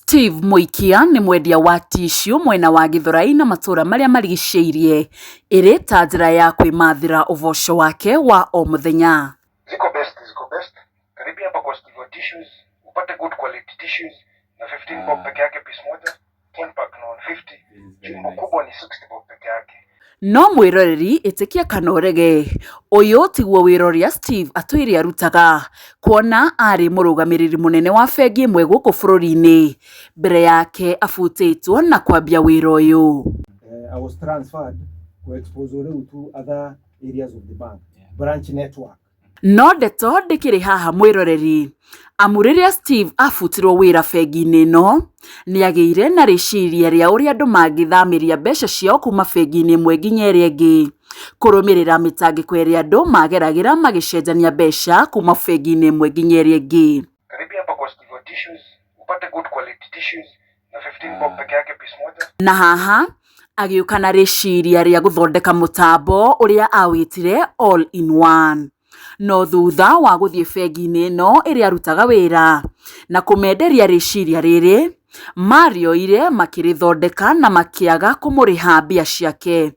Steve Muikia ni mwendia wa tissue mwena wa Githurai na matura maria marigicĩirie iri ta njira ya kwimathira uvoco wake wa o muthenya. Ziko best. Karibia hapa kwa Steve Tissues upate good quality tissues na 15 bob peke yake piece moja, 10 pack na 150, jumbo kubwa ni 60 bob peke yake. No mwiroreri itikia kana urege uyu tiguo wiroria Steve atwiri arutaga kuona ari murugamiriri munene wa bengi imwe guku bururi-ini mbere yake afutitwo na kwambia wira uyu. I was transferred to exposure to other areas of the bank, branch network. No ndeto ndikiri haha mwiroreri amuriria Steve afutirwo wira bengi-ini no niageire na riciria ria uria andu mangithamiria mbeca ciao kuma bengi-ini imwe nginya iria ingi kurumirira mitangiko iria andu mageragira magicenjania mbeca kuma bengi-ini imwe nginya iria ingi. Karibia hapa kwa Steve Tissues upate good quality tissues na 15 bob peke yake piece moja. Na haha agiuka na riciria ria guthondeka mutambo uria awitire all in one. No thutha wa guthie bengi-ini no iri arutaga wira na kumenderia riciria riri Mario ire makirithondeka na makiaga kumuriha mbia ciake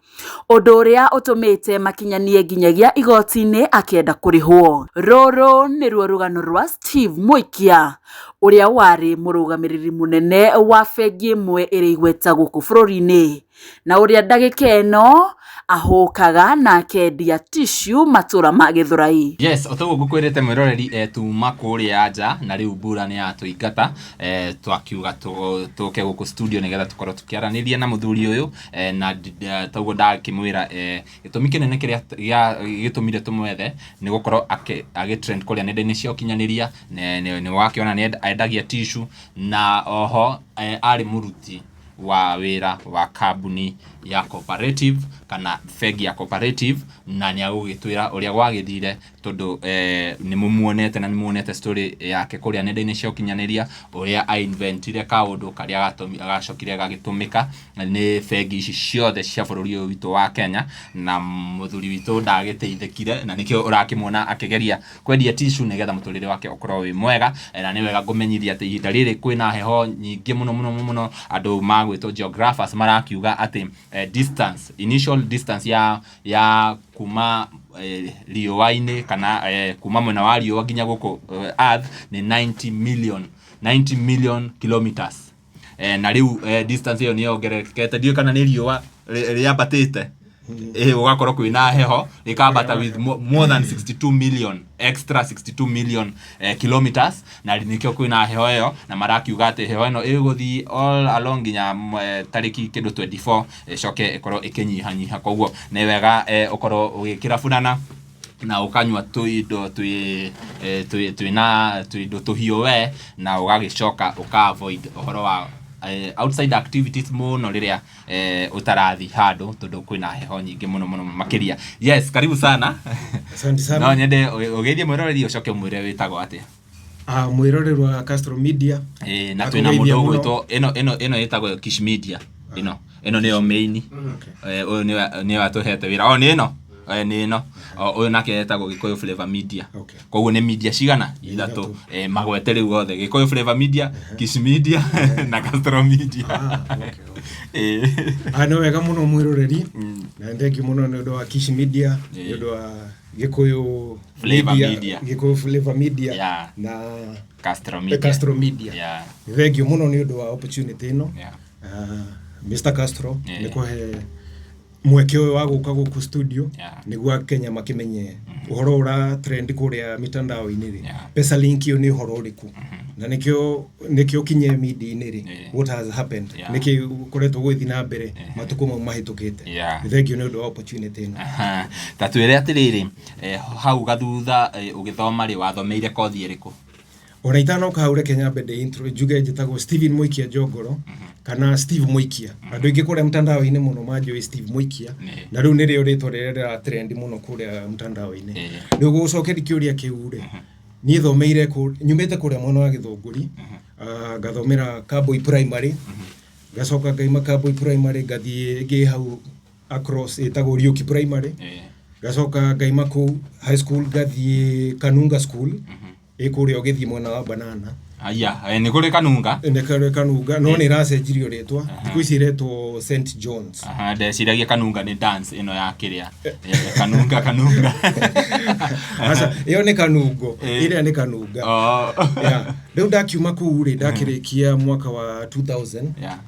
undu uria utumite makinyanie nginyagia igoti-ini akienda kurihwo. Ruru ni ruo rugano rwa Steve Muikia uria wari murugamiriri munene wa bengi imwe iri igweta guku bururi-ini na uria ndagika eno ahokaga na akendia tissue matura ma Githurai. Yes, otogo gukwirite mwiroreri tuma kuria nja na riu mbura ni atuingata twakiuga tuke guku studio nigetha tukorwo tukiaraniria na muthuri uyu na togo ndakimwira gitumi kinene kiria gitumire tumwethe ni gukorwo agitrend kuria nenda-ini cia ukinyaniria ni wakiona ni endagia tissue na oho ari muruti wa wira wa kambuni ya cooperative kana bengi ya cooperative na ni agugitwira uria gwagithire tondu ni mumuonete na ni muonete story yake kuria nenda-ini cia ukinyaniria uria ainventire kaundu karia agacokire gagitumika ni bengi ici ciothe cia bururi uyu witu wa Kenya na muthuri witu ndagiteithikire na nikio urakimwona akigeria kwendia tissue nigetha muturire wake ukorwo wi mwega na ni wega gumenyithia ati ihinda riri kwina heho nyingi muno andu magwitwo geographers marakiuga ati initial distance ya kuma riũa-inĩ kana kuma mwena wa riũa nginya guku earth ni 90 million kilometers na riu distance iyo ni yongerekete dio kana ni riũa riambatite ugakorwo kwina heho rikambata with more than 62 million extra 62 million kilometers na nikio kwina heho iyo na marakiuga ati heho ino iguthi all along nginya tariki kindu 24 coke ikorwo ikinyihanyiha koguo ni wega ukorwo ugikira funana na ukanywa tuindo tuindo tuhio we na ugagicoka avoid uhoro wa outside activities muno riria utarathi handu tondu kwina heho nyingi muno makiria. Yes, karibu sana. Asante sana. No nyende ugeithie mwiroreri ucoke mwire witagwo ati mwiroreri wa Castro Media na twina mundu gwitwo ino yitagwo Kish Media ino niyo main uyu ni watuhete wira ni ino uyu nake yetagwo Gikuyu Flavor Media. Koguo ni media cigana ithatu magwete riu gothe Gikuyu Flavor Media, Kish Media na Castro Media. No wega muno mwiroreri na ndeki muno ni undu wa Kish Media ni undu wa Gikuyu Flavor Media na Castro Media. Thengio muno ni undu wa opportunity ino. Mr. Castro ni kuhe mweke uyu wa guka guku studio niguo Kenya makimenye uhoro ura trend kuria mitandao-ini ri pesa link yo ni uhoro uriku na nikio kinye media-ini ri what has happened nikio kuretwo gwithi na mbere matuko mahitukite. Thank you no opportunity ino tatwire atiriri hau gathutha ugithoma ri wathomeire kothi iriku ona itano kaure Kenya bede intro juga njitagwo Steven Muikia Jogoro kana Steve Muikia andu ingi kuria mtandao-ini muno majo Steve Muikia na riu ni rio ritwa rira trend muno kuria mtandao-ini ni gucokeria kiuria kiure ni thomeire nyumite kuria mwana wa Githunguri gathomera Kaboi Primary gacoka ngaima Kaboi Primary gathie ngi hau across itagwo Riuki Primary gacoka ngaima ku high school gathie Kanunga School ikuria ugithie mwana wa Banana Aya, ni kule Kanunga. Ni kule Kanunga, no ni racenjirio ritwa. Thiku ici retwo St John's. Ndeciragia Kanunga ni dance ino ya kiria. Kanunga. Asa, iyo ni Kanungo, ile ni Kanunga. Yeah. Leo ndakiuma kuu ri ndakirikia mwaka wa 2000. Yeah.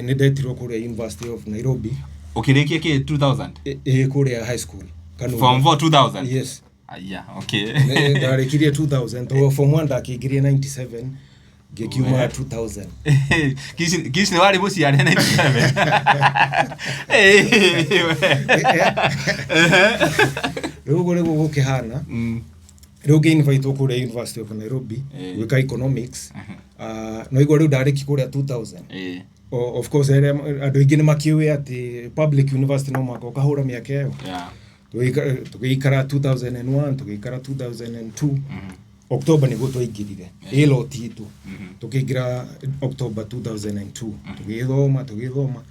Ni ndetirwo kule University of Nairobi. Ukirikia ki 2000? Kule high school. Kanunga. Form 4 2000? Yes. Aya, okay. Ndarikirie 2000, to form 1 ndakiingirie 97, ngikiuma 2000. Kishi ni wali muci yari 97. Rĩu gũrĩ gũkĩhana. Rĩu ngĩ-invite kũrĩa University of Nairobi gwĩka economics. No igua rĩu ndarĩki kũrĩa 2000. Of course andũ aingĩ nĩ makĩũĩ atĩ public university no mwaka ũkahũra mĩaka ĩyo. Tũgĩikara 2001, tũgĩikara 2002. October nĩguo twaingĩrire lot itu. Tũkĩingĩra October 2002. Tũgĩthoma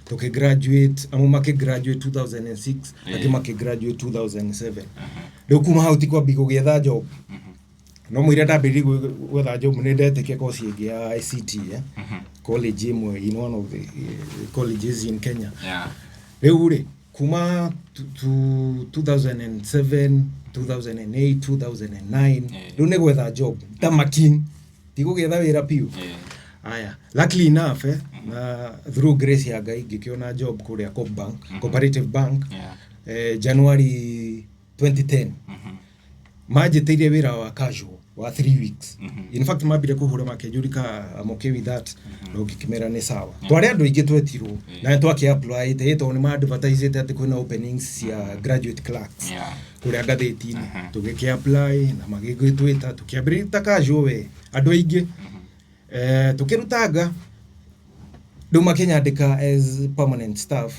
tũkĩgraduate, amwe makĩgraduate 2006, angĩ makĩgraduate 2007. Rĩu kuma hau ti kwambia gũgĩetha job. No mũira ndambĩrĩirie gwetha job nĩ ndetĩkia course ĩngĩ ya ICT college imwe in one of the colleges in Kenya. Rĩu rĩ kuma 2007, 2008, 2009 rĩu nĩ gwetha job ta making ti gũgĩetha wĩra piũ. Aya, luckily enough na through grace ya Ngai ngĩkĩona job kũrĩa Cooperative Bank January 2010. Manjĩtĩire wĩra wa casual wa 3 weeks. In fact mambire kũhũra makĩnjũrika I'm okay with that. No ngĩkĩmera nĩ sawa. Twarĩ andũ aingĩ twetirwo na twakĩ-apply tondũ nĩ ma-advertise atĩ kwĩna openings cia graduate clerks kũrĩa ngathĩti-inĩ. Tũgĩkĩ-apply na magĩgĩtwĩta tũkĩambĩrĩria ta casual we andũ aingĩ. Tũkĩrutanga rĩu makĩnyandĩka as permanent staff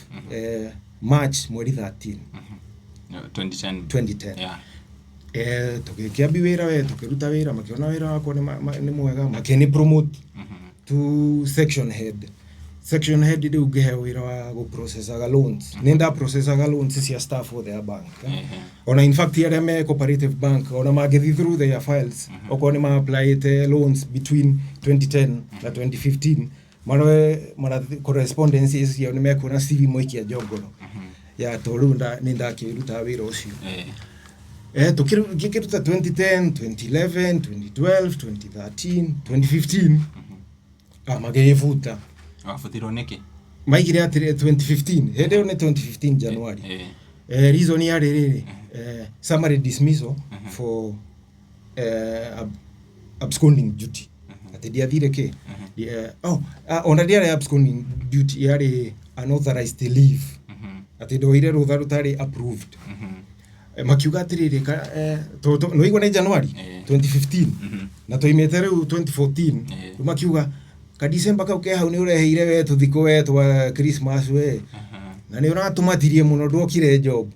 March mweri 13 2010. Tũgĩkĩambi wĩra we tũkĩruta wĩra makĩona wĩra wakwa nĩ mwega makĩni promote to section head. Section head rĩu ngĩheo wĩra wa gũ-processaga loans. Nĩ nda-processaga loans cia staff of their bank. Ona in fact arĩa me Cooperative Bank ona mangĩthi through their files okorwo nĩ ma-applyĩte loans between 2010 na 2015 mara correspondence ciao nĩ mekuona CV moikia njongoro. To rĩu nĩ ndakĩruta wĩra ũcio. Tukĩruta 2010, 2011, 2012, 2013, 2015. Magĩbuta. Wabutirwo nĩkĩ? Maigire atĩrĩ 2015. Hĩndĩ ĩyo nĩ 2015 January. Reason yarĩ rĩrĩ, summary dismissal for absconding duty. Atĩ ndiathire kĩ? Ona ndiarĩ absconding duty, yarĩ unauthorized leave. Atĩ ndoire rũtha rũtarĩ approved. Makiuga atĩrĩrĩ no igua nĩ January 2015 na tũimĩte rĩu 2014. Makiuga ka December kau ke hau nĩ ũreheire we tũthikũ we twa Christmas we na nĩ ũratũmatirie mũno ndwokire job.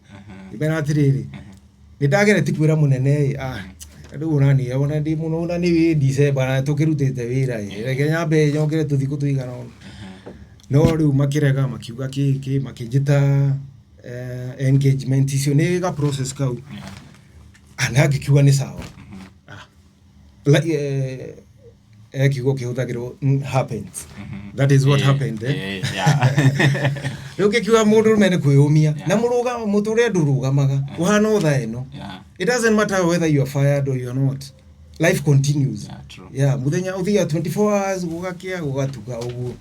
Ibera atĩrĩrĩ nĩ ndagereti kwĩra mũnene rĩu onani ona ndĩ mũno ona nĩ December na tũkĩrutĩte wĩra reke nyambe nyongere tũthikũ tũigana. No rĩu makĩrega makiuga makĩnjĩta engagement icio nĩ ga process kau. Na ngĩkiuga nĩ sawa. Kiugo kĩhũthagĩrwo happens. That is what happened. Rĩu ngĩkiuga mũndũ mene kwĩyũmia na mũtũrĩa ndũrũgamaga ũhana otha ĩno. It doesn't matter whether you are fired or you are not. Life continues. Muthenya ũthia 24 hours gũgakĩa gũgatuka ũguo.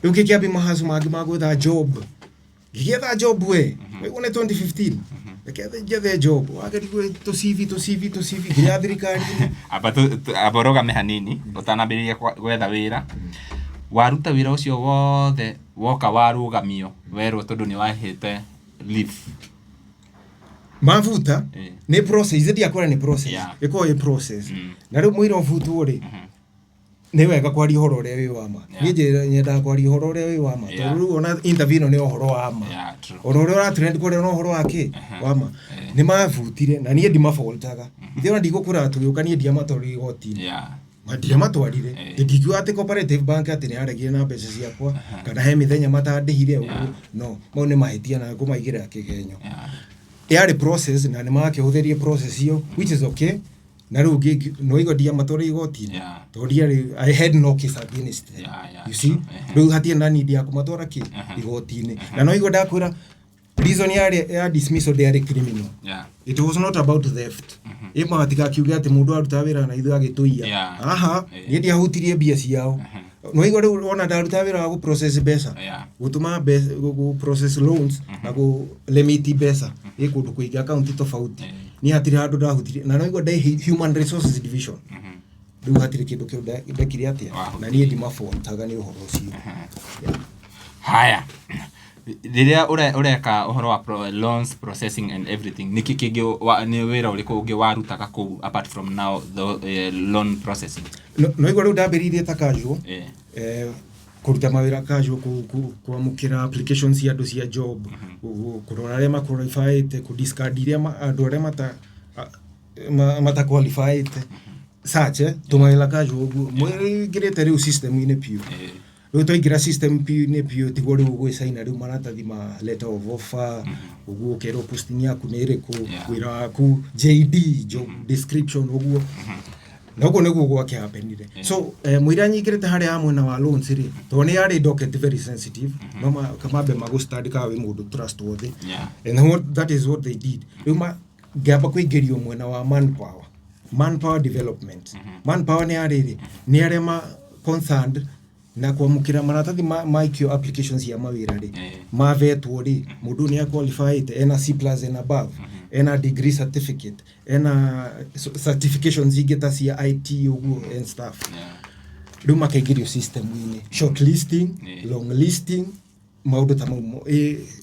Rĩu ngĩkĩambi mahacu mangĩ ma gwetha job. Ngĩetha job we nĩ 2015. Ngĩetha job wagerirwo to CV nginya thirikari-inĩ. Aborogame hanini ũtanambĩrĩria gwetha wĩra. Waruta wĩra ũcio wothe woka warũgamio werwo tondũ nĩ wahĩte leave. Mavuta nĩ process ndiakora nĩ process ĩkoragwo ĩ process. Na rĩu mũira ũbutwo rĩ nĩ wega kwaria ũhoro ũrĩa wĩ wa ma. Niĩ nyendaga kwaria ũhoro ũrĩa wĩ wa ma tondũ rĩu ona interview ĩno nĩ ũhoro wa ma. Ona ũrĩa ũratrend kũrĩa no ũhoro wake wa ma. Nĩ mabutire na niĩ ndimaboltaga. Ithe ona ndigũkũra tũgĩũka niĩ ndiamatwarire igoti-inĩ. Ndiamatwarire. Ndingiuga atĩ Cooperative Bank atĩ nĩ aregire na mbeca ciakwa kana he mĩthenya matandĩhire ũguo. No mau nĩ mahĩtia na ngũmaigĩra kĩgenyo. Yarĩ process na nĩ makĩhũthĩrie process iyo which is okay. na rĩu no igodia matore igoti toria I had no case against them. You see rĩu hatie na need ya kumatwara igoti-inĩ na no igoda kwĩra reason ya dismissal they criminal. It was not about theft. Ema atika kiuga ati mundu aruta wira na ithu agituia ni ndia hutirie mbia ciao no igore ona ndaruta wira wa process pesa gutuma go process loans na go limit pesa ikundu kuiga account tofauti ni hatiri handu ndahutirie na no igore human resources division ndu hatiri kindu kiu ndekire atia na ni ndima fontaga ni uhoro ucio. Haya riria ureka uhoro wa loans processing and everything niki kingi ni wira uriku ungi warutaga ku apart from now the loan processing? No igore ndambiririe ta casual kuruta mawira casual kuamukira applications ya cia job kurora aria ma qualified ku discard iria andu aria mata qualified sache tumaila casual mwiri girete riu system ine piu rĩu twaingĩra system nĩ piũ tiguo rĩu gwĩcaina rĩu maratathi ma letter of offer ũguo ũkerwo posting yaku nĩ ĩrĩkũ wĩra waku JD job description ũguo na ũguo nĩguo gwakĩhapenire so mũira nyingĩrĩte harĩa mwena wa loans rĩ tondũ nĩ yarĩ docket very sensitive no kamambe magũstudy kawa wĩ mũndũ trustworthy and that is what they did rĩu ngĩamba kũingĩrio mwena wa manpower development manpower nĩ arĩa ma concerned na kuamukira maratathi maikio applications ya mawira ri mavetwo ri mundu ni qualified ena C+ and above ena degree certificate ena certifications igeta cia IT ugu and stuff riu makaigirio system ini shortlisting long listing maundu ta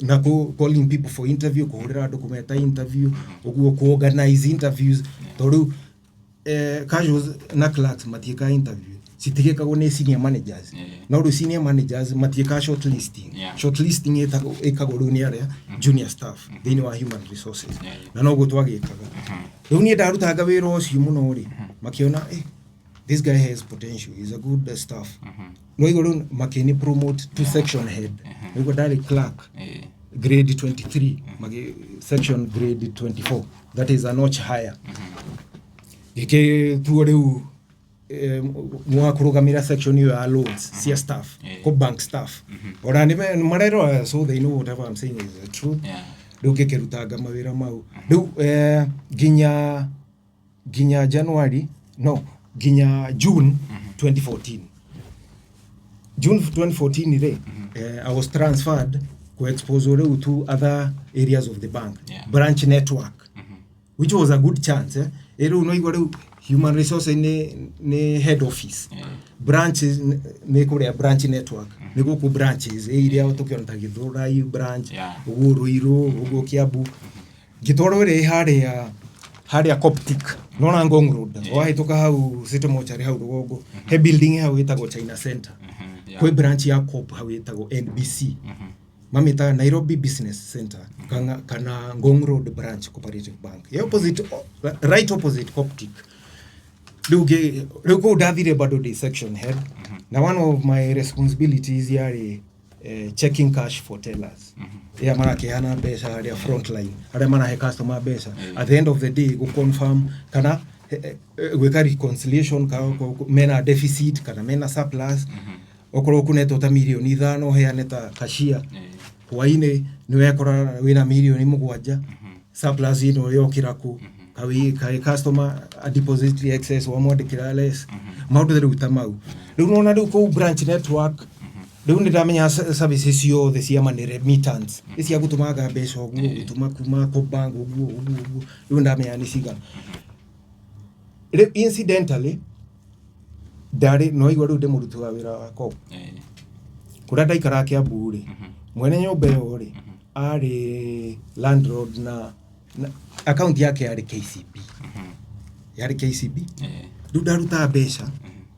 na calling people for interview kuhurira andu kumeta interview uguo kuorganize interviews toru casuals na clerks matieka interview sitigekagwo ni senior managers no ru senior managers matieka shortlisting ekagwo ru ni aria junior staff thini wa human resources na no go twagikaga ru ni ndarutaga wira ucio muno ri makiona this guy has potential, he's a good staff no igoro makini promote to section head no go direct clerk grade 23 section grade 24 that is a notch higher ike tuoreu mwa kurugamira section ya loans cia staff ko bank staff ora ni marero so they know whatever I'm saying is true nduke kirutaga mawira mau ndu ginya January no ginya June 2014 June 2014 ile I was transferred to exposure to other areas of the bank branch network which was a good chance ero no igore human resource ni head office branches ni kuria branch network ni guku branches iria tukiona Githura branch Ruiru ugo Kiambu gitoro ri haria Coptic nona Ngong Road wahituka hau City Mochari hau rugongo he building hau itagwo China Center kwe branch ya Cop hau itagwo NBC mamita Nairobi Business Center kana Ngong Road branch Cooperative Bank right opposite Coptic Lugo Davide bado the section head na one of my responsibilities yari checking cash for tellers ya mara keana pesa ya front line hada mara he customer pesa at the end of the day go confirm kana weka reconciliation ka mena deficit kana mena surplus okoro kuneto ta milioni 5 he aneta kashia kwaine ni wekora wina milioni 7 surplus ino yokiraku kai customer a deposit excess wa mode kirales maundu the utamau riu nona riu ko branch network riu ndamenya services yo the cia money remittance isia gutumaga mbeca oguo gutuma kuma ko bank oguo riu ndamenya ni ciga riu incidentally dari no igwa riu demurutu wa wira wako kura ndaikara Kiambu ri mwene nyumba yo ri ari landlord na account yake yari KCB ndu ndaruta mbeca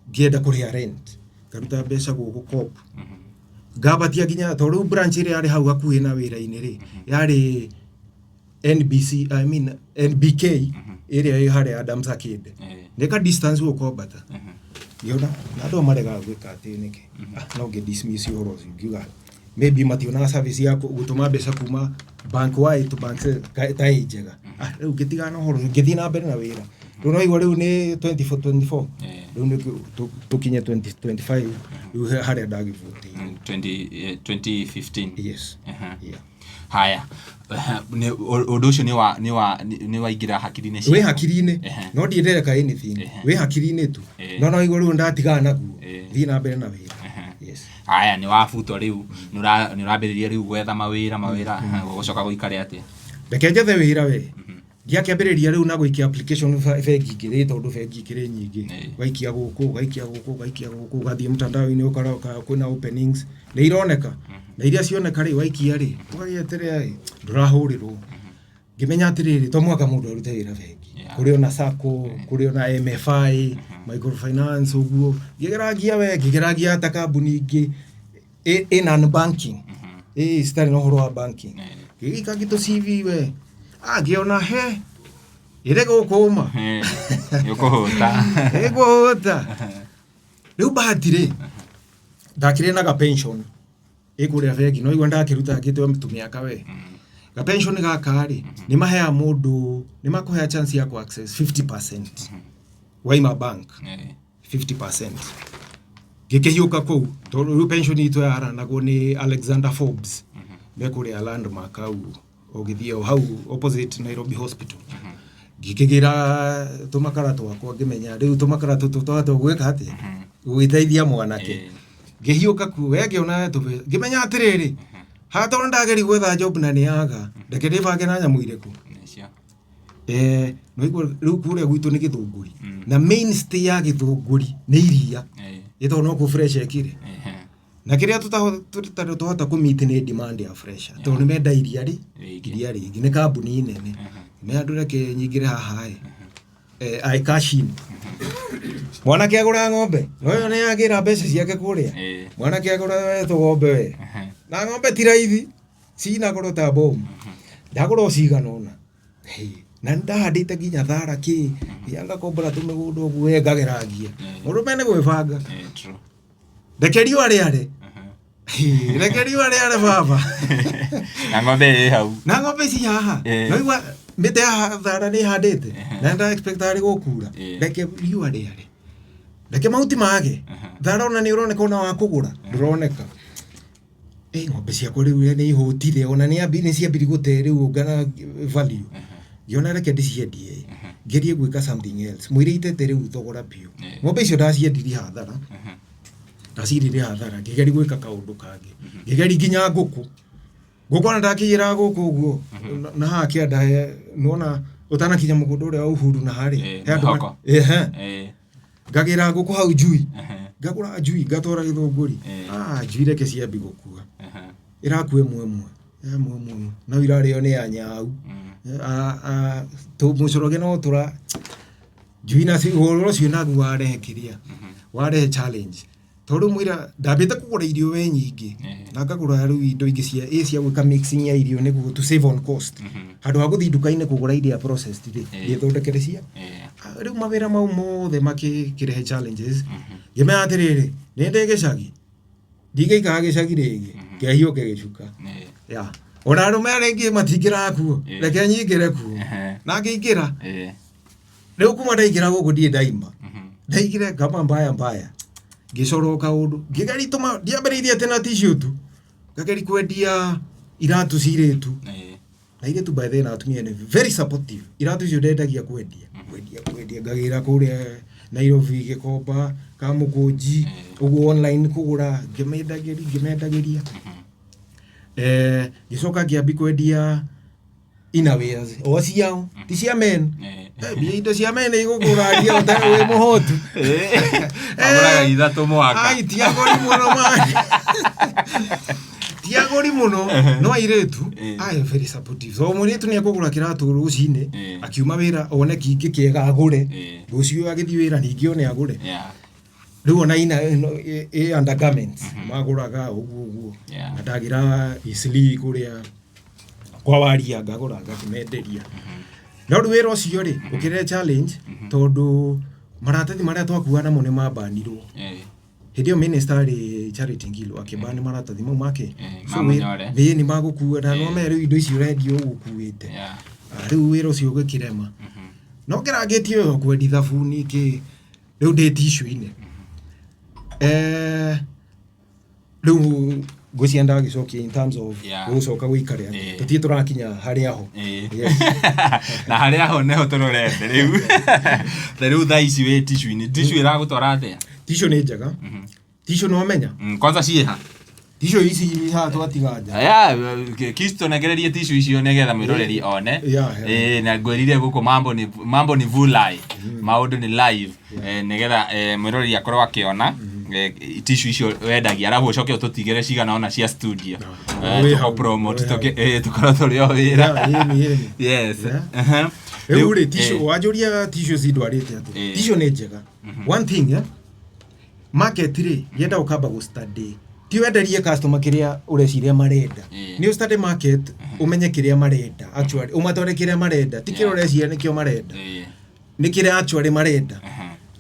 ngienda kuria rent ngaruta mbeca guku Cop ngabatia ginya toru branch iri yari hau hakuhi na wira-ini ri yari NBK iri hari Adams Arcade neka distance guko bata yona nado marega gwika ati niki no ge dismiss your rose ngiuga maybe mationa service yako gutuma mbeca kuma bank wide to bank ta ijega riu gitigana horo ngithina mbere na wira Runo igwa riu ni 24 riu ni tukinye 2025 riu haria ndagivuti 2015 yes yeah. Haya undu ucio ni waingira hakiri-ini cia we hakiri-ini no ndiendereka anything we hakiri-ini tu no igwa riu ndatigana naguo thii na mbere na wira yes. Haya ni wabutwo riu ni urambiriria riu gwetha mawira gucoka guikare atia reke njethe wira we ndiakĩambĩrĩria rĩu na gũikia application bengi ingĩ tondu bengi ikĩrĩ nyingĩ gaikia gũkũ gathiĩ mtandao-inĩ ũkaroka kwĩna openings nĩ ironeka na iria cioneka rĩ waikia rĩ ũgagĩeterera rĩ ndũrahũrĩrwo ngĩmenya atĩrĩrĩ to mũhaka mũndũ arute wĩra bengi kũrĩ ona sacco kũrĩ ona MFI microfinance ũguo ngĩgeragia hata kambuni ingĩ in banking citarĩ na ũhoro wa banking gĩgĩika gĩtũ CV we ngiona he ire gukuma yukuhuta riu batire ndakire na ga pension ikuria bengi no igwa ndakiruta ngitwe mtumiaka we ga pension gakari ni mahea mundu ni makuhea chance ya ku access 50% waima bank 50% gikihiuka ku to pension itu yara nago ni Alexander Forbes mekuria landmark au ogithio hau opposite Nairobi Hospital gikigira tumakara twakwa ngimenya riu tumakara tutwatwa gwika ati gwiteithia mwanake ngihiuka ku wege ona ngimenya atiriri hata ndageri gwetha job na niaga ndeke ndibange na nyamu ireku no igwa riu kuria gwitu ni githunguri na mainstay ya githunguri ni iria ito no ku fresh ekire na kiria tutahota kumiti ni demand ya fresh to ni menda iria ringi ni kambuni nene me andure ke nyingire haha ai cashin mwana ke agura ng'ombe no ne agira mbeca ciake kuria mwana ke agura ng'ombe we na ng'ombe tiraithi sina gorota bom ndagura cigana ona na ndahandite nginya thara ki yanga kombora tumegundu gwe ngageragia mundu mene gwibanga ndekeriwa ariare rekeriwa ariare baba na ng'ombe hau na ng'ombe ci haha no igwa mite haha thara ni handite na nda expect ari gukura rekeriwa ariare reke mauti mage thara ona ni uroneka ona wa kugura nduroneka ng'ombe ciakwa riu ni ihutire ona ni ambiri ciambiri gute riu ngana value yona reke ndiciendie ngerie gwika something else mwirite riu thogora biu ng'ombe icio ndaciendirie hathara ndacirire hathara ngigeri gwika kaundu kangi ngigeri nginya nguku na ndakiyira nguku uguo na hake anda nona utanakinya mugundu uria uhuru na hari ngagira nguku hau njui ngagura njui ngatora githunguri njui reke ciambi gukua irakue mwemwe na irario ni anyau to mucoroge no tura njui na ci horo cio na guare kiria ware challenge tondu mwira ndambite kugura irio we nyingi na ngagura riu indo ingi cia gwika mixing ya irio niguo to save on cost handu ha guthi nduka-ini kugura irio processed ithondekere cia riu mawira mau mothe makirehe challenges ngimenya atiriri ninde gicagi ndigeikaga gicagi ringi ngehiuke gicuka ona arume aringi matingira kuo reke nyingire kuo na ngiingira riu kuma ndaingira guku ndie daima ndaigire kama mbaya ngicoroka undu ngigeri tuma ndiambiriirie tena t-shirt ngageri kwendia iratu ciretu na iretu by then atumia ni very supportive iratu cio ndendagia kwendia ngagira kuria Nairobi Gikomba Kamugunji uguo online kugura ngimendagiria gicoka ngiambi kwendia inawares o ciao ti cia men bia indo cia men iguguraria utari we muhotu aguraga ithatu mwaka tiagori muno mani tiagori muno no airetu very supportive so muritu ni akugura kiratu rucine akiuma wira one kingi kiega agure rucio agithii wira ningi one agure riu ona ina undergarments maguraga uguo na ndagira isli kuria kwa waria ngagura ngakimenderia no riu wira ucio ri ukire challenge tondu maratathi maria twakua namo ni mabanirwo hindi yo minister ri Charity Ngilu akibani maratathi mau make so we ni magukua na no mere indo icio rendio ugukuite riu wira ucio gwikirema no ngeragetie kwendi thabuni ki riu ndi tissue-ini riu gucienda gicokia in terms of gucoka guikare tutie turakinya haria ho na haria ho neho turorete riu thaa ici wi tissue-ini tissue iragutwara atia tissue ni njega tissue no menya kwanza ciha tissue ici ha twatiganja kisto negererie tissue icio negetha mwiroreri one na ngwirire guku mambo ni vulai maundu ni live negetha mwiroreri akorwo akiona tissue icio wendagia arabu ucoke ututigere cigana ona cia studio tuko promote tukorwo turi o wira yes riu ri tissue wajuria tissue cidwarite atu tissue ni njega one thing market ri yenda ukamba go study ti wenderie customer kiria ureciria marenda ni study market umenye kiria marenda actually umatore kiria marenda ti kiria ureciria nikio marenda ni kiria actually marenda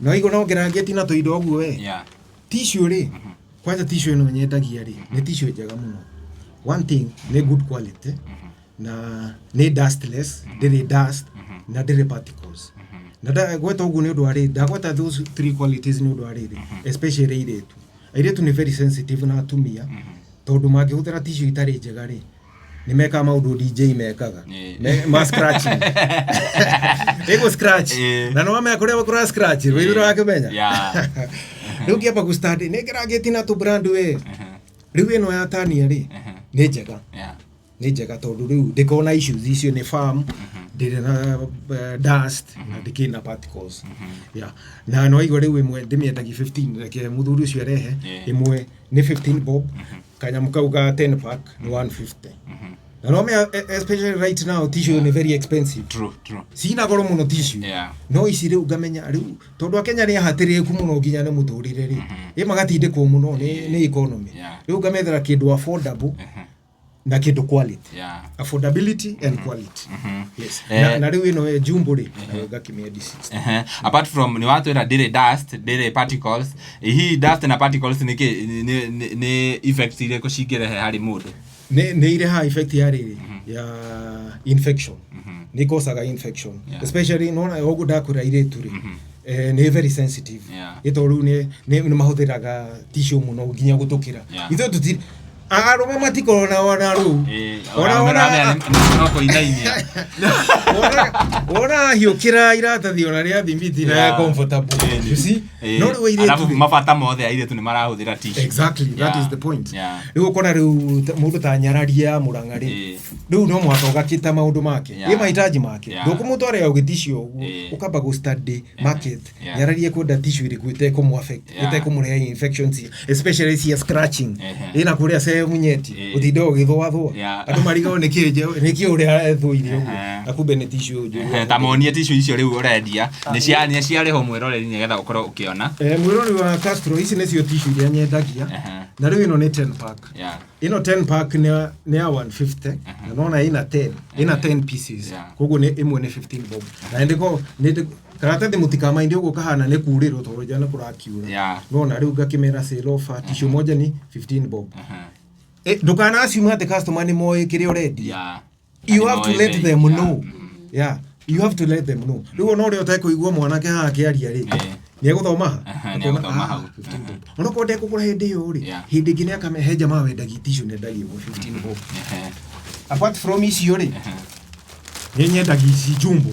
no igo no ngerangia na toindo oguo tissue ri kwanza tissue ino nyendagia ri ni tissue njega muno one thing ni good quality na ni dustless ndiri dust na ndiri particles na da gweta oguo ni undu wa ri ndagweta those three qualities ni undu wa ri especially iretu ni very sensitive na atumia tondu mangihuthira tissue itari njega ri ni meka maundu DJ mekaga ma scratch ego scratch na no me akuria bakura scratch wira wake menya riu kiapa ku study ni gerageti na tu brand we riu ino ya tania ri ni njega ni njega tondu riu ndikona issues icio ni farm ndire na dust na ndikina particles na no igo riu imwe ndimiendagi 15 reke muthuri ucio arehe imwe ni 15 bob kanyamu kau ga 10 pack ni 150 na no me especially right now tissue ni very expensive true sina goro muno tissue no ici riu ngamenya riu tondu akenya ni hatire ku muno nginya ni muthurire ri magatinde ku muno ni economy riu ngamethera kindu affordable na kindu quality affordability and quality yes na riu ino jumbo ri na kimia disease apart from ni watu era dire dust dire particles hii dust na particles ni effects ile ko shigere hari mundu ni ile ha effect ya infection ni kosaga infection especially no na ogu dakura ile turi ni very sensitive ito ru ni mahuthiraga tissue muno ginya gutukira itho tuti aroma matiko na wana ru ona noko inainia ona hiukira irata thiona ria thimiti na comfortable you see no ru ile alafu mafata mothe aire tu ni marahuthira tissue exactly that is the point riu kona riu mundu ta nyararia murangari riu no mwatoga kita maundu make mahitaji make ndukumutware au gitisio uguo ukamba go study market nyararie kwenda tissue iri kwite ko affect ite ko mureha infections especially si scratching ina kuria munyeti utindo githwa andu marigo nikio uria thuire uguo akumbe ni tissue uju tamonie tissue icio riu urendia ni ciareho mwiroreri nigetha ukorwo ukiona mwiroreri wa Castro ici nicio tissue iria nyendagia na riu ino ni 10 pack ino 10 pack ni ya 150 na nona ina 10 pieces koguo ni imwe ni 15 bob na ndiko karatathi mutikama ndio ugo kahana ne kuriro to jana kurakiura nona riu ngakimera sale offer tissue moja ni 15 bob ndukana assume ati customer ni moe kire already you have to let them know you have to let them know riu no ri oteko igua mwanake ha akiaria ri ni guthoma ono ko ndeko kura hindi yo ri hindi ngine akameheja mawe ndagi tissue ne ndagi 15 bob apart from icio ri nyenye ndagi si jumbo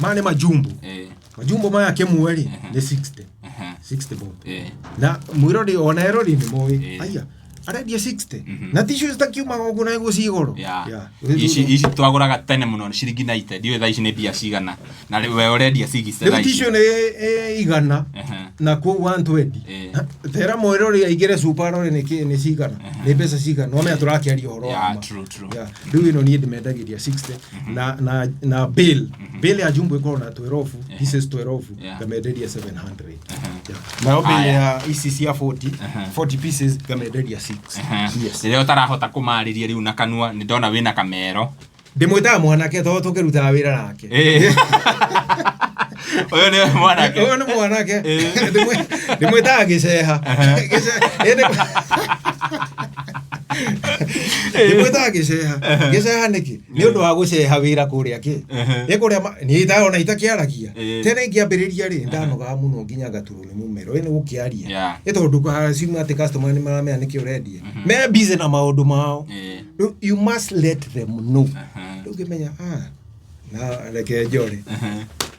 mane majumbo majumbo maya kemwe ri ni 60 bob na mwirori ona erori ni moe aya aradia 60 na tissue zitakiuma gogo na ego cigoro ici twaguraga tene muno ciringi 90 ndiwe thaa ici ni bia cigana na we already 60 thaa ici tissue ni igana na ku 120 tera moerori aigire super ni cigana ni pesa cigana no me aturakiaria horo true riu ino ni ndimendagiria 60 na bill ya jumbo iko na 12 pieces 12 gamederia 700 na bill ya ici ya 40 pieces gamederia 6 yes leo tarahota kumariria riu na kanua ni ndona wina kamero ndimwita mwanake to tukiruta wira nake oyo ni mwanake ndimwita giceha Nĩgwĩtaga gĩceha. Gĩceha nĩkĩ? Nĩ ũndũ wa gũceha wĩra kũrĩa kĩ. Nĩkũrĩa nĩ ndona itakĩaragia. Tene ngĩambĩrĩria rĩ ndanogaga mũno nginya ngaturwo nĩ mũmero. Nĩ gũkĩaria. Nĩ tondũ ciuma atĩ customer nĩ maramenya nĩkĩ ũrendia. Me busy na maũndũ mao. You must let them know. Ndũngĩmenya na reke njore.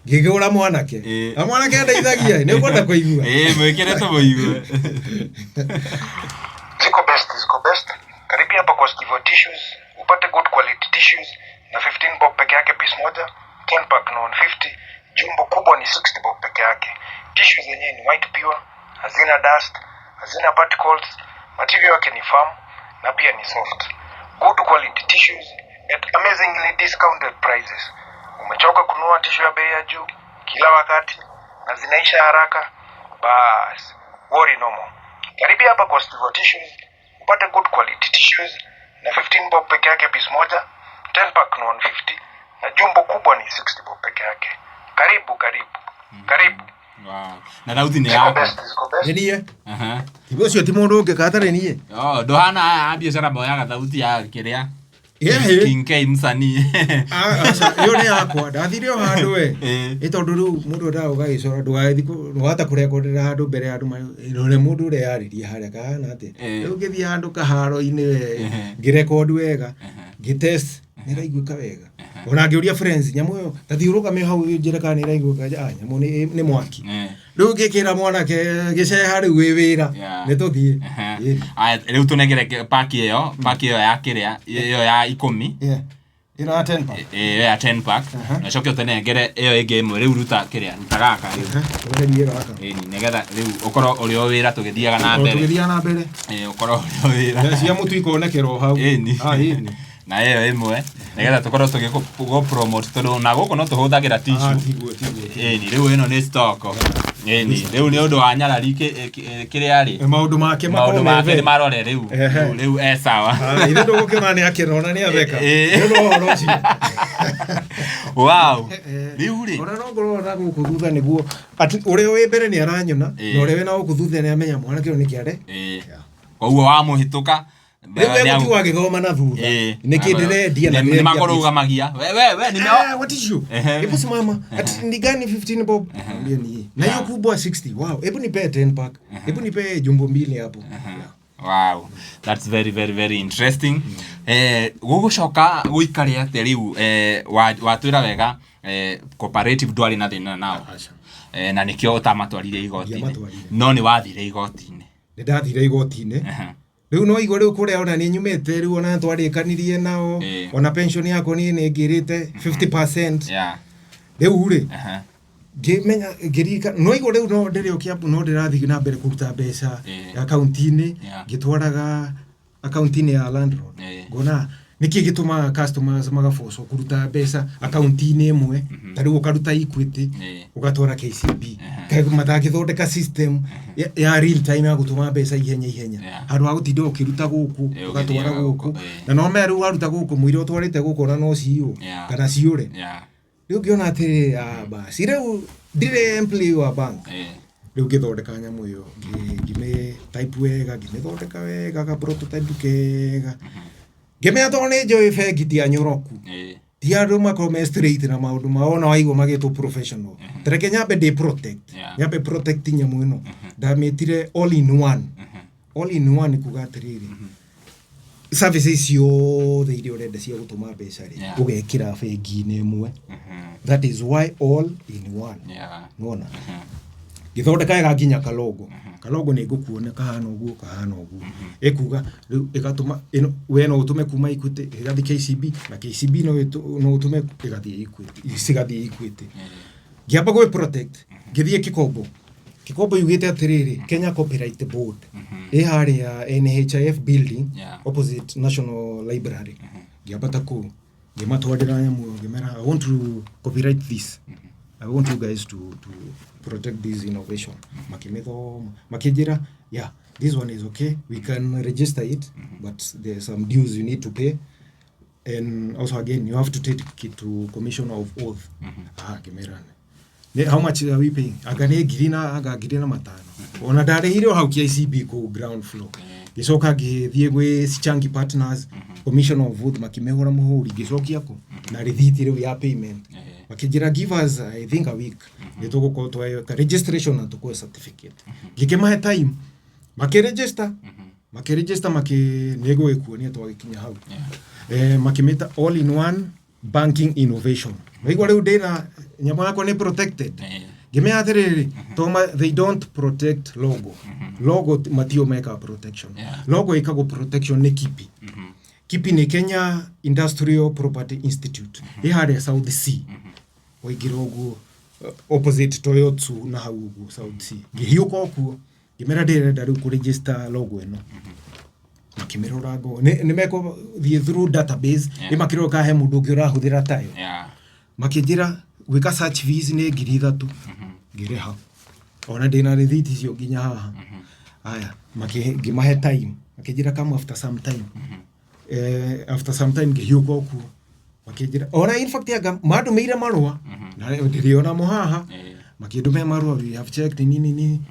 Ngĩgũra mwanake. Na mwanake ndeithagia. Nĩ ũkwenda kũigua. Mwĩkĩre tũmũigue. Ziko best. Karibia hapa kwa Steve Tissues, upate good quality tissues na 15 bob peke yake piece moja, 10 pack na 150, jumbo kubwa ni 60 bob peke yake. Tissues zenyewe ni white pure, hazina dust, hazina particles, material yake ni firm na pia ni soft. Good quality tissues at amazingly discounted prices. Umechoka kununua tissue ya bei ya juu kila wakati na zinaisha haraka? Bas, worry no more. Karibia hapa kwa Steve Tissues, upate good quality tissues na 15 bob peke yake piece moja, 10 pack na 150 na jumbo kubwa ni 60 bob peke yake. Karibu. Wow. Na dauti ni yako. Niye. Ibo sio timondo ngekatare niye. Ndohana biashara moya dauti ya kiria. King K msanii. Yo nĩ yakwa ndathire o handũ we ĩ tondũ rĩu mũndũ nda ũgagĩcora ndũgahota kũrekodera handũ mbere ya andũ rore mũndũ ũrĩa yarĩria harĩa kahana atĩ rĩu ngĩthiĩ handũ kaharo-inĩ we ngĩrekondi wega ngĩtest nĩ ĩraiguĩka wega ona ngĩũria friends nyamũ ĩyo tathiũrũkame hau njĩre kana nĩ ĩraiguĩka nyamũ nĩ mwaki rĩu ngĩkĩra mwanake gĩceha rĩu wĩ wĩra nĩ tũthiĩ rĩu tũnengere paki ĩyo ya kĩrĩa ĩyo ya 10 ĩno ya 10 pack ya 10 pack na coke ũtũnengere ĩyo ĩngĩ ĩmwe rĩu ruta gaka nĩgetha rĩu ũkorwo ũrĩ o wĩra tũgĩthiaga na mbere ũkorwo ũrĩ o wĩra cia mũtu ikonekerwo hau na ĩyo ĩmwe nĩgetha tũkorwo tũgĩgo promote tondũ na gũkũ no tũhũthagĩra tissue rĩu ĩno nĩ stock rĩu nĩ ũndũ wa nyarari kĩrĩa rĩ maũndũ make nĩ marore rĩu sawa ithe ndũgũkĩona nĩ akĩrona nĩ atheka nĩ ũhoro ũcio wow rĩu rĩ ona no ngorwo na gũkũ thutha nĩguo ũrĩa wĩ mbere nĩ aranyona na ũrĩa wĩ na gũkũ thutha nĩ amenya mwanake ũyũ nĩ kĩande koguo wamũhĩtũka Wewe wagĩthoma na thutha nĩkĩ ndĩrendia na nĩ makorũgamagia what is you hebu simama ati ni gani 15 bob ndio ni na hiyo kubwa 60 wow hebu nipe 10 pack hebu nipe jumbo mbili hapo wow that's very very very interesting gũgũcoka gũikare atĩ rĩu watwĩra wega cooperative ndwarĩ na thĩna nao na nĩkĩo ũtamatwarire igoti-inĩ no nĩ wathire igoti-inĩ nĩ ndathire igoti-inĩ rĩu no igũrũ rĩu kũrĩa ona nĩ nyumĩte rĩu ona twarĩkanirie nao ona pension yako nĩ ngĩrĩte 50% rĩu rĩ ngĩmenya ngĩrika no igũrũ rĩu no ndĩrĩ ũkĩambu no ndĩrathiĩ na mbere kũruta mbeca akaunti-inĩ ngĩtwaraga akaunti-inĩ ya landlord ngona nĩkĩ gĩtũmaga customers magabocwo kũruta mbeca akaunti-inĩ ĩmwe ta rĩu ũkaruta Equity ũgatwara KCB matangĩthondeka system ya real time ya gũtũma mbeca ihenya handũ ha gũtinda ũkĩruta gũkũ ũgatwara gũkũ na no me rĩu waruta gũkũ mũira ũtwarĩte gũkũ ona no ciiywo kana ciũre rĩu ngĩona atĩ basi rĩu ndirĩ employee wa bank rĩu ngĩthondeka nyamũ ĩyo ngĩmĩ type wega ngĩmĩthondeka wega ga prototype kega ngĩmenya tondũ nĩ njũĩ bengi ti anyoroku ti andũ makorwo straight na maũndũ mao na waigua magĩtwo professional tareke nyambe ndĩ protect nyamũ ĩno ndamĩtire all in one kuga atĩrĩrĩ services ciothe iria ũrenda cia gũtũma mbeca rĩ ũgekĩra bengi-inĩ ĩmwe that is why all in one nona gĩthondeka wega nginya kalogo nĩ ngũkuona kahana ũguo ĩkuga rĩu ĩgatũma we no ũtũme kuma Equity ĩgathiĩ KCB na KCB no ũtũme ĩgathiĩ Equity ngĩamba gwĩ protect ngĩthiĩ Kikombo yugĩte atĩrĩrĩ Kenya Copyright Board ĩ harĩa NHIF building opposite National Library ngĩambata kũu ngĩmatwarĩra nyamũ ngĩmera I want to copyright this I want you guys to protect this innovation. Makijira, yeah, this one is okay. We can register it, but there's some dues you need to pay. And also, again, you have to take it to Commission of Oath. How much are we paying? Agane girina matano. Ona dare hiro how KCB ko ground floor. gicoka githie gwi Sichangi Partners Commission of Youth makimehora muhuri gicokia ko na rithiti riu ya payment makijira give us I think a week nitugukorwo twayo registration na tuko certificate gikimahe time makiregister nego ekuonia twagikinya hau makimeta all in one banking innovation naigwa riu ndina nyambo yako ni protected gimea atiriri toma they don't protect logo matio make protection logo ikago protection ni kipi kipi ni Kenya Industrial Property Institute ihare South Sea oigirogo opposite Toyotsu na hau South Sea gihiuko ku gimera ndire riu ku register logo eno makimirora go ni meko the through database ni makiro ka he mundu ngira huthira tayo makijira wika search fees ni 3,000 gireha ona ndina rithiti cio nginya haha aya makigimahe time makijira kama after some time gihiuko ku makijira ona in fact ya madu meire marua na ndiriona muhaha makidume marua we have checked nini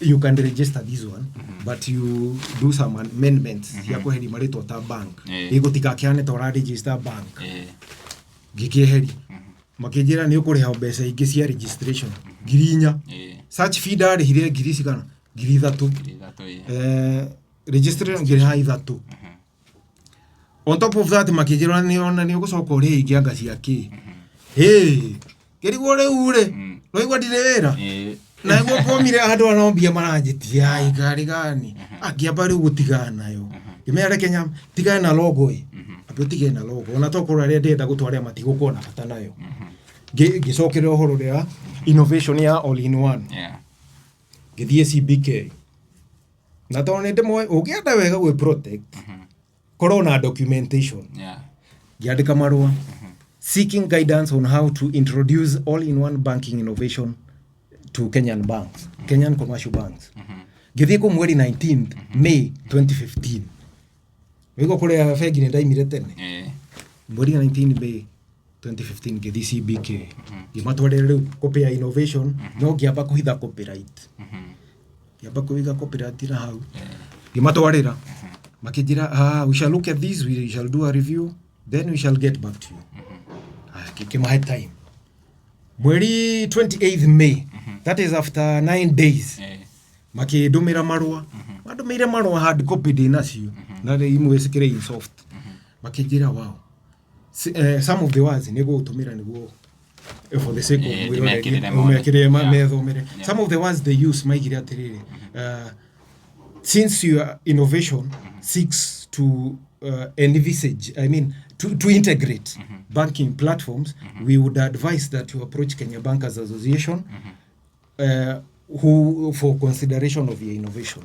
you can register this one but you do some amendments ya kuheri marito ta bank igotika kiane to register bank gikiheri makijira ni ukuriha mbeca ingi cia registration girinya search fee dari hire girisi kana 3,000 registration ngiriha 3,000 on top of that makijira ni ona ni ugucoka uri ingianga ciaki kerigwo ure no igwa direra na igwa komire andu anombia maranjitia ai gari gani akiamba riu gutigana yo imere Kenya tigana na logo apo tigana na logo ona tokora ria ndenda gutwaria matigukona bata nayo gicokere ohoro ria innovation ya all in one githie CBK na tone ndemo ugienda wega we protect corona documentation giandika marua seeking guidance on how to introduce all-in-one banking innovation to Kenyan banks, Kenyan commercial banks. Githie ku mweri 19th May 2015. Wego kule fegi ni ndaimire tene. Mweri 19 May 2015 githie CBK. Gimatwarire copy ya innovation no giamba kuhitha copyright. Giamba kuhitha copyright na hau. Gimatwarira makijira we shall look at this, we shall do a review, then we shall get back to you. Kikimahe time mweri 28th May that is after 9 days makidumira marua madumire marua hard copy dinacio na imwe sikire in soft makijira wow some of the words nego utumira nego for the sake of umekire methomere some of the words they use maigira atiriri since your innovation seeks to envisage to integrate banking platforms, we would advise that you approach Kenya Bankers Association who for consideration of your innovation.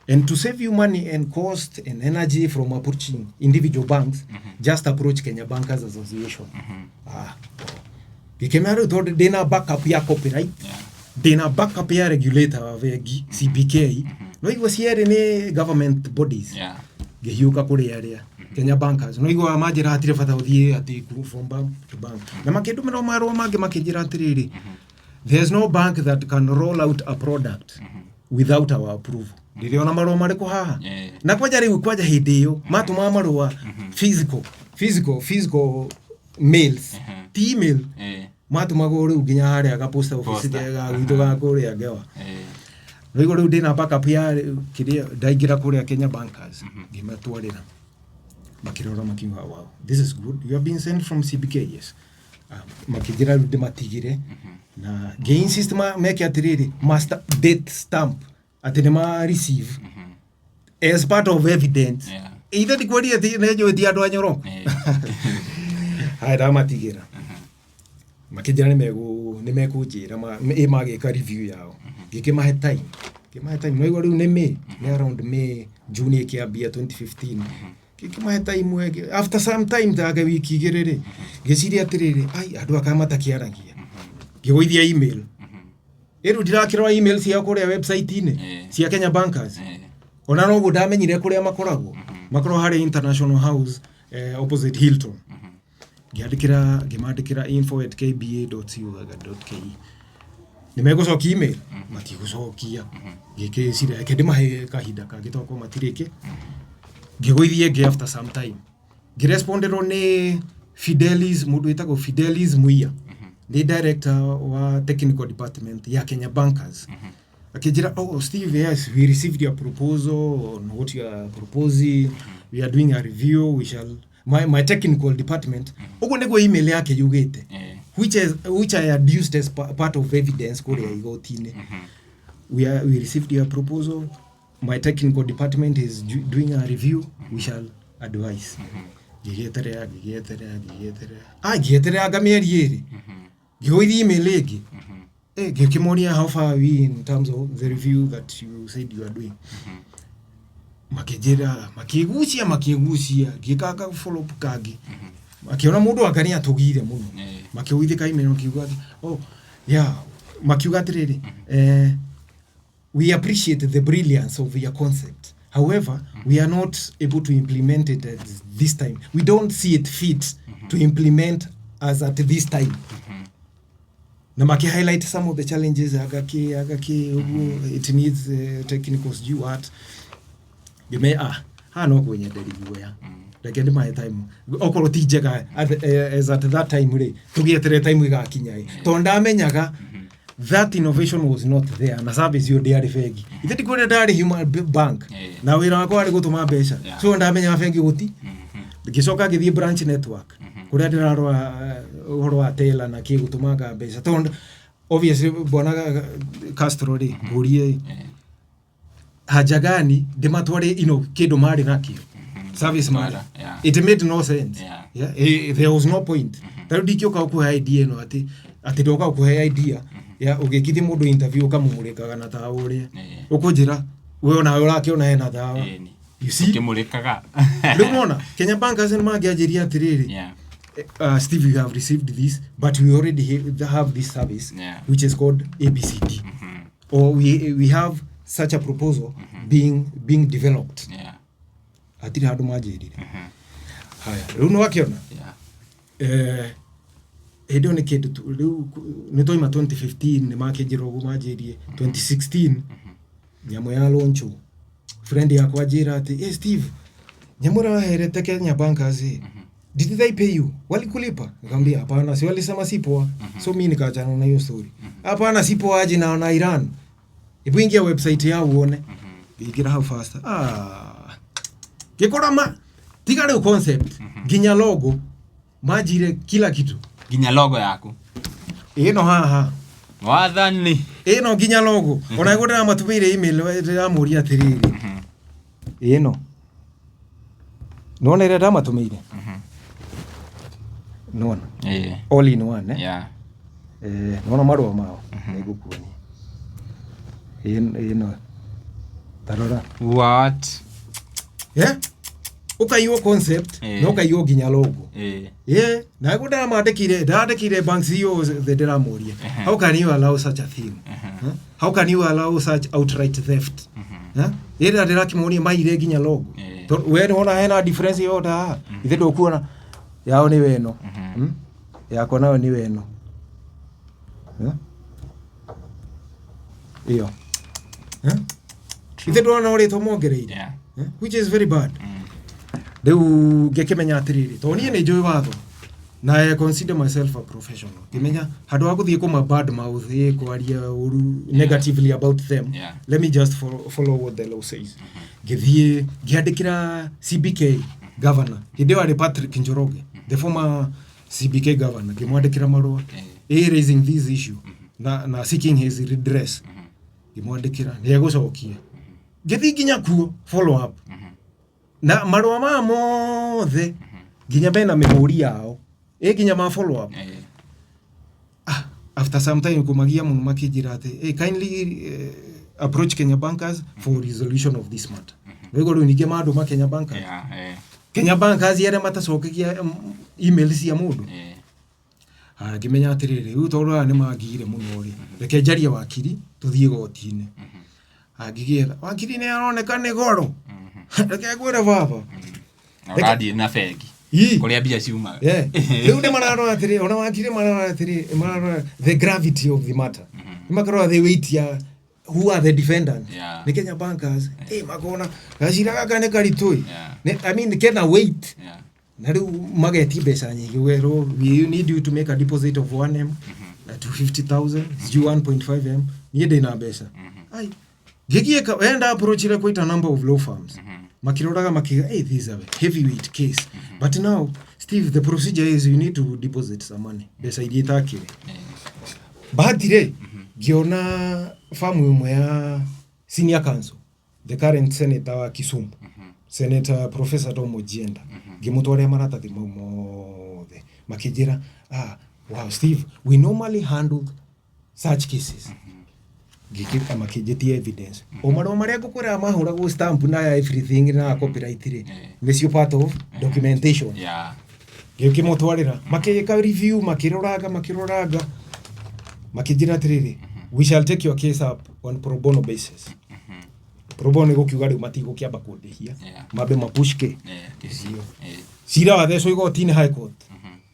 And to save you money and cost and energy from approaching individual banks, just approach Kenya Bankers Association. Gikemaro told dena backup ya copyright, dena backup ya regulator vegi CBK. No it was here in government bodies. Gihiuka kuri area Kenya Bankers no igwa majira hatire fata uthie ati from bank to bank na makidumira marwa mage makijira atiriri there's no bank that can roll out a product without our approval ndiriona marwa mariko haha na kwaja riu kwaja hindi yo matuma marwa physical mails email matuma go riu ginya haria ga post office ga gwito ga kuri agewa no igwa riu ndina backup ya kiria ndaigira kuri Kenya Bankers gimatwarira makirora makiwa wow this is good you have been sent from CBK yes makijira rude matigire na gain system make atiriri master date stamp atinema receive as part of evidence either the kwadi ati nejo dia ndo anyoro haida matigira makijira nimekujira mage ka review yao gikimahe time no igwa riu ni around May June kiambia 2015 kima time after some time taga wiki gerere geciri atiriri ai andu akamata kiaragia gigoithia email dirakira email cia kuria website ine cia Kenya Bankers ona no gudamenyire kuria makoragwo hari International House opposite Hilton gimadikira info@kba.co.ke nimegũcokia email matigũcokia ngĩkĩcira kĩndĩmahe kahinda kangĩtoko matirĩke ngĩgũithie ngĩ after some time ngĩresponderwo nĩ Fidelis mũndũ wĩtagwo Fidelis Muia the director wa technical department ya Kenya Bankers akijira Steve, yes, we received your proposal on what you are proposing, we are doing a review, we shall my technical department ugo nego email yake yugete which I adduced as part of evidence kore igotine we received your proposal, my technical department is doing a review, we shall advise gigetere agamieri eri gihoithi email egi gikimonia how far are we in terms of the review that you said you are doing makijera makigucia gikaka follow up kagi makiona mundu akania tugire muno makiuithika email kiuga makiuga atiriri we appreciate the brilliance of your concept, however we are not able to implement it at this time, we don't see it fit to implement as at this time na maki highlight some of the challenges agaki it needs technicals due at bime no kwenye delivery ya like my time okoro tijega as at that time re tugietere time igakinya tonda amenyaga that innovation was not there na service yo diari fegi ithiti kone dari human bank na wira wako ari gutuma mbeca so ndamenya fegi guti gicoka githie branch network kuria ndirarwa uhoro wa tela na ki gutumaga mbeca tonda obviously bona Castro ri gurie haja gani ndimatware kindu mari nakio service mari it made no sense there was no point tarudi kioka ku idea no ati doka ku idea ugikithi mundu interview kamumurikaga na tauri ukujira we ona urakiona hena dawa you see kimurikaga unaona Kenya Bankers ni magiajiria atiriri Steve, you have received this, but we already have this service which is called ABCD or we have such a proposal being developed atiri hadu majirire haya runo wakiona edo ni kidu ni toima 2015 ni makejiro gumajirie 2016 nyamo ya launch friend yako ajira ati Steve nyamura herete Kenya Bankers did they pay you walikulipa nikamwambia hapana si walisema sipo so mimi nikaachana na hiyo story hapana sipo aje na Iran ipo ingia website yao uone igira how fast gikorama tigare concept ginya logo majire kila kitu ginya logo yako ino haha wathani ino ginya logo ona igura matumire email ya muri atiriri ino none reda matumire nona all in one nona marwa mao nigukuoni ino tarora what ukaiyo concept no ukaiyo ginya logo na guda mandekire banks yo the deramoria how can you allow such a thing how can you allow such outright theft ira ndirakimonia maire ginya logo we ona hena difference yo da ithe ndokuona yao ni weno yako nayo ni weno iyo ithe ndona uri tomongereire which is very bad deu gekemenya atiriri to nie ni njui watho na I consider myself a professional kimenya hadu akuthie kuma bad mouth kwaria uru negatively about them let me just follow what the law says githie giandikira CBK governor hideo ari Patrick Njoroge the former CBK governor kimwandikira marua raising this issue na seeking his redress kimwandikira ni egucokia githi ginya kuo follow up na marua ma mothe ginya bena mehuri yao ginya ma follow up after some time kumagia muno makijira ate kindly approach Kenya Bankers for resolution of this matter wego runike madu ma Kenya Bankers Kenya Bankers yere matacokegia emails ya mundu gimenya atiriri utorora ni magire muno ri reke jaria wakiri tuthie gotine agigira wakiri ni aroneka ni goro reke gwera baba radi na fegi kuria bia ciuma riu ni mararora atiri ona wakiri mararora atiri mararora the gravity of the matter Makaro they wait ya who are the defendants. Ni Kenya bankers. Makona gacira gaka ne karitoi. I mean Kenya wait. Na riu mageti mbeca nyingi wero we need you to make a deposit of 1M to 50,000 1.5M ni ndina mbeca. Ai gigieka enda approach ile quite a number of law firms. Makiroraga makiga this is a heavyweight case. But now Steve, the procedure is you need to deposit some money. Besa iditakire. Bahati giona famu imwe ya senior counsel, the current senator wa Kisumu, Senator Professor Tom Ojienda. Gimutware maratathi mothe makijira wow Steve, we normally handle such cases. Gikita makijetie evidence. Omaro maria gukora mahura go stamp na everything na copyright ri. This is part of documentation. Gikimutwarira makika review makiroraga makijira tiriri. We shall take your case up on pro bono basis. Pro bono gokiuga ri matigo kiamba kundihia. Mabe mapushke. Kisio. Sira wa theso igotini high court.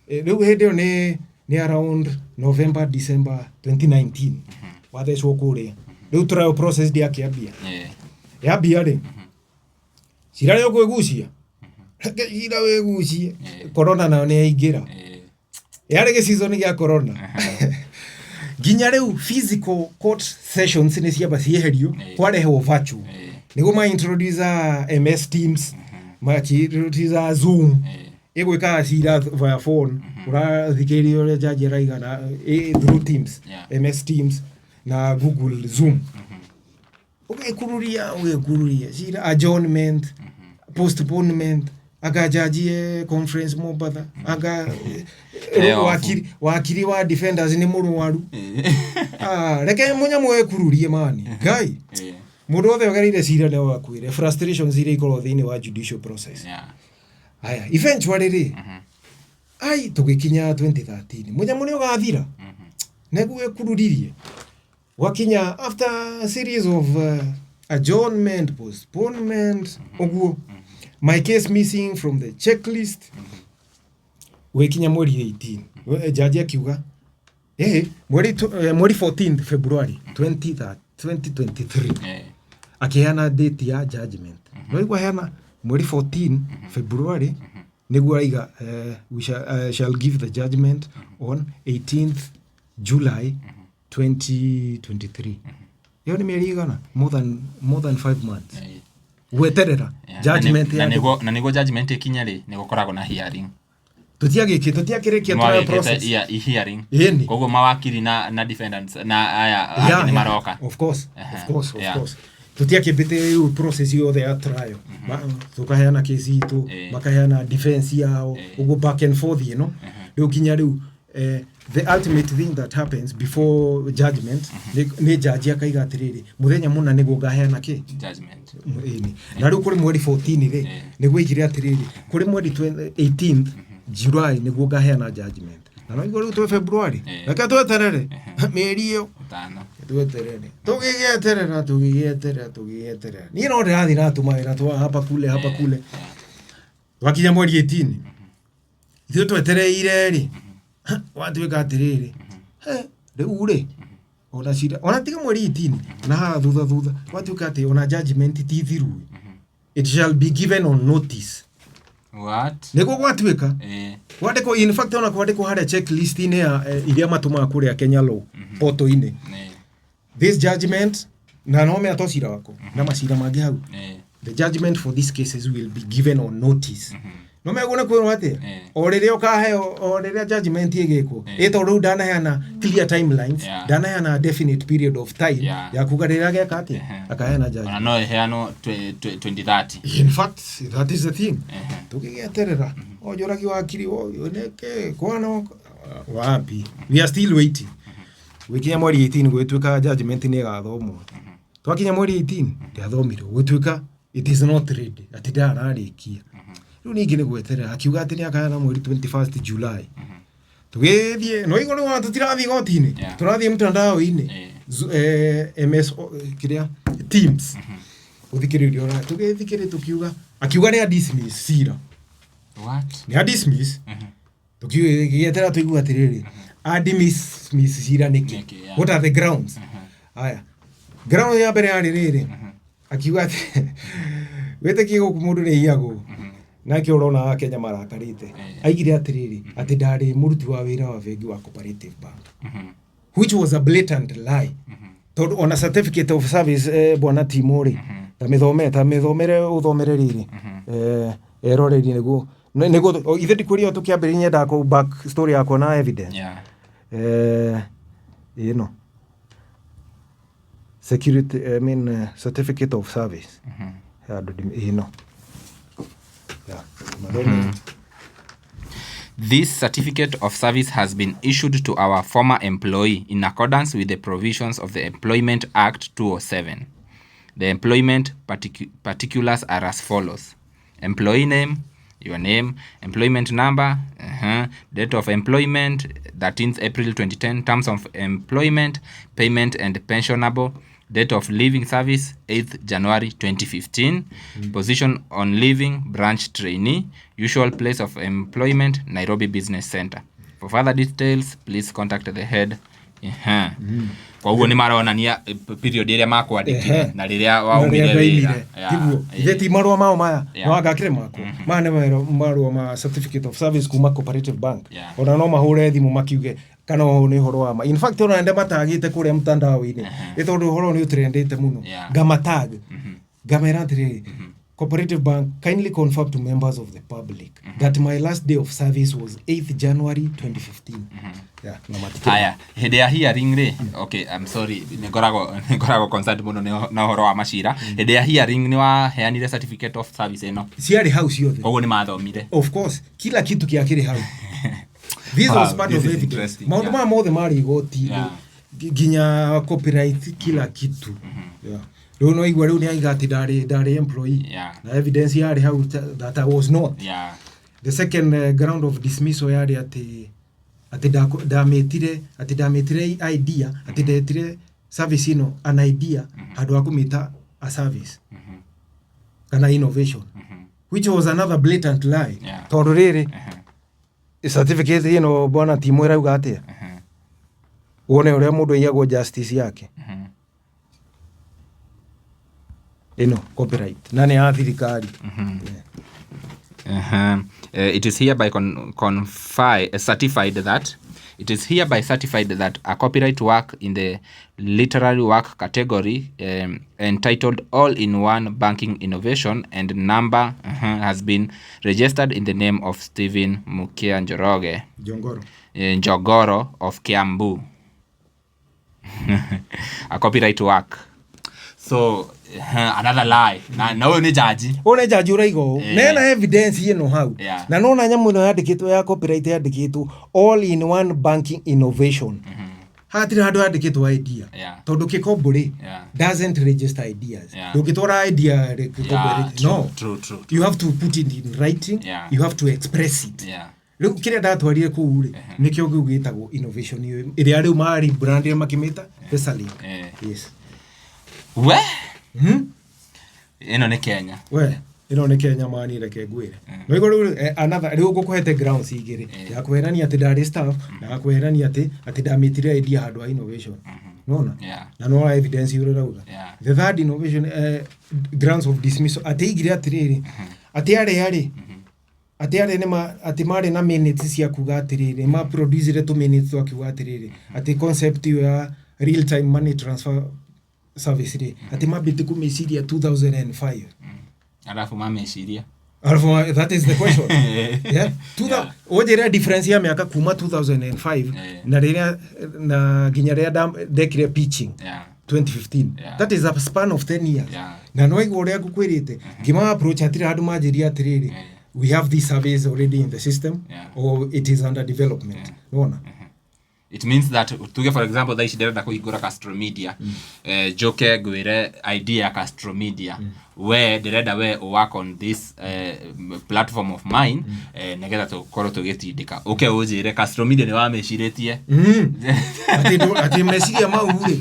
Riu hende ni around November December 2019. Wa theso kure. Riu trial process dia kiambia. Yambia ri. Sira ri okuigucia. Sira we gucia. Corona na ne aigira. Yare ge season ya corona. Ginya riu physical court sessions ni ciaba cieherio kwareho virtual. Nigo ma introduce MS Teams. Makirutiza Zoom egwika cira via phone ura thikirio le judge raiga na through Teams, MS Teams na Google Zoom. Kururia cira adjournment, postponement aga judge conference mobada aga wakiri wa defenders ni murwaru reke munya mwe kururie mani guy mundu othe ogarire cira ne wakwire frustrations ire ikoro thini wa judicial process. Aya eventually ri ai tugikinya 2013 munya mune ugathira neguwe kururirie wakinya after a series of adjournment, postponement oguo my case missing from the checklist wekinya mweri 18 judge akiuga mweri 14th February 2023 akiana date ya judgment. No igwa hana mweri 14 February niguo aiga we shall give the judgment on 18th July 2023. Yo ni mieri igana more than 5 months. Weterera judgment ya na nigo judgment ikinya ri nigukoragwo na hearing. Tutiakirekia trial process hearing. Kogo mawakiri na defendants na aya ni maroka. Of course. Tutiakibite yu process yothe ya trial. Tukaheana kesi itu, makaheana defense yao, ugo back and forth, you know. Riu kinya riu the ultimate thing that happens before judgment ni judge akaiga atiriri muthenya muna nigo gaheana ki judgment na riu kuri mweri 14 ri nigo igire atiriri kuri mweri 18th July nigo gaheana judgment na no igoro to February reka tweterere mieri iyo tano tweterere tugigeterera ni no ndirathi na tumaira twa hapa kule wakinya mweri 18 ithu twetereire ri watu wekatiriri riu ri ona cira ona tiga mweri 18 na thutha watu wekati ona judgment ti thiru it shall be given on notice. What nego gwatuika wandiko in fact ona kwandiko hara checklist ine ya iria matuma kuri Kenya law poto ine this judgment na no me atocira wako na macira mangi hau the judgment for these cases will be given on notice. No me gona kwirwo ate orire ukaheo orire judgment igiko ito ru dana yana clear timelines dana yana definite period of time ya kugarira geka ate akahena judge ona no heano 2030. In fact that is the thing tukigeterera ojoragi wakiri oneke kwano wapi we are still waiting wikinya mweri 18 gwetwika judgment ni gathomwo twakinya mweri 18 ndiathomire gwetwika it is not ready atida ararikia riu ningi ni gweterera akiuga ati ni akana mweri 21st July tugethie no igoro wa tutirathi gotini turathi mtandao ine MS kiria Teams uthikiririo na tugethikire tukiuga akiuga ni dismiss cira what ni dismiss tukigetera tuigua atiriri adi miss cira niki. What are the grounds? Aya. Ground ya mbere yarĩ rĩrĩ. Akiuga atĩ wete kigo kumudu nĩ hiago. Nake urona Kenya marakarite. Aigire atiriri ati ndari muruti wa wira wa bengi wa Cooperative Bank. Which was a blatant lie. Tondu on a certificate of service bwana Timori. Tamithomere uthomere riri. Eroreri niguo ithe ndikwiria tukiambiri nyenda ko back story yakwa na evidence. Security certificate of service. This certificate of service has been issued to our former employee in accordance with the provisions of the Employment Act 2007. The employment particulars are as follows: employee name, your name, employment number, date of employment 13th April 2010, terms of employment, payment and pensionable, date of leaving service 8th January 2015, position on leaving, branch trainee, usual place of employment Nairobi Business Center. For further details, please contact the head. Kwa huo ni maronania period ile makwandikire na riria waumire wira. Tiguo itheti marua mao maya wangakire mako mane marua ma certificate of service kuma Cooperative Bank. Ona no mahure thimu makiuge kana ni horo wa ma. In fact ona ende matagite kuria mtandao-ini itondu horo ni utrendete muno gamatag gamera tire Cooperative Bank kindly confirm to members of the public that my last day of service was 8th January 2015. Haya, hede ya hearing re. Okay, I'm sorry. Nikorago concerned muno na horo wa mashira. Hede ya hearing ni wa heanire certificate of service eno. Siari house yothe. Koguo ni mathomire. Of course, kila kitu kiakire hau. This was part of evidence. Maundu ma mothe mari igoti. Ginya copyright kila kitu. Don't know where you got the employee. The evidence here how that I was not. The second ground of dismissal yari ati dametire idea ati dametire service ino an idea hadu akumita a service kana innovation which was another blatant lie. Tondu riri certificate ino bwana Timori auga atia wone uria mundu yago justice yake copyright nani ya thirikari. It is hereby certified that a copyright work in the literary work category entitled All-in-One Banking Innovation and number has been registered in the name of Stephen Mukia Njogoro of Kiambu. A copyright work. So another lie. Na wewe ni jaji. One jaji uraigo. Nena evidence yeno hau. Na nona nyamu no yandikitwo ya copyright yandikitwo all in one banking innovation. Hatiri hadu yandikitwo idea. Tondu kikomburi doesn't register ideas. Ndungitwara idea kikomburi. No. True. You have to put it in writing. You have to express it. Riu kire ndatwarire ku ri nikio gugitagwo innovation iyo iria riu mari brand ya makimeta Pesali. Yes. We? Ino ni Kenya. We, ino ni Kenya mani reke ngwire. No iguru another riu gukuhete grounds igiri ya kwerania ati ndari staff na kwerania ati ndamitire idea hadu innovation. Nona? Na no evidence yure rauga. The third innovation grounds of dismissal ati igiri atiriri. Ati are ati mari na minutes cia kuga atiriri ma produce 2 minutes wa kuga atiriri ati concept ya real time money transfer service re ati mabiti kumesiria 2005 alafu mamesiria that is the question. Ojera difference ya miaka kuma 2005 na ria na ginya dekire pitching 2015 that is a span of 10 years na no igore gukwirite gima approach atira hadu majiria atiriri we have this service already in the system or it is under development. Nona it means that tuge for example that ishidera kuigura Castro Media joke gwire idea Castro Media where direda we work on this platform of mine negeza to koro to getindika ujire Castro Media ni wameciretie ati meciria maure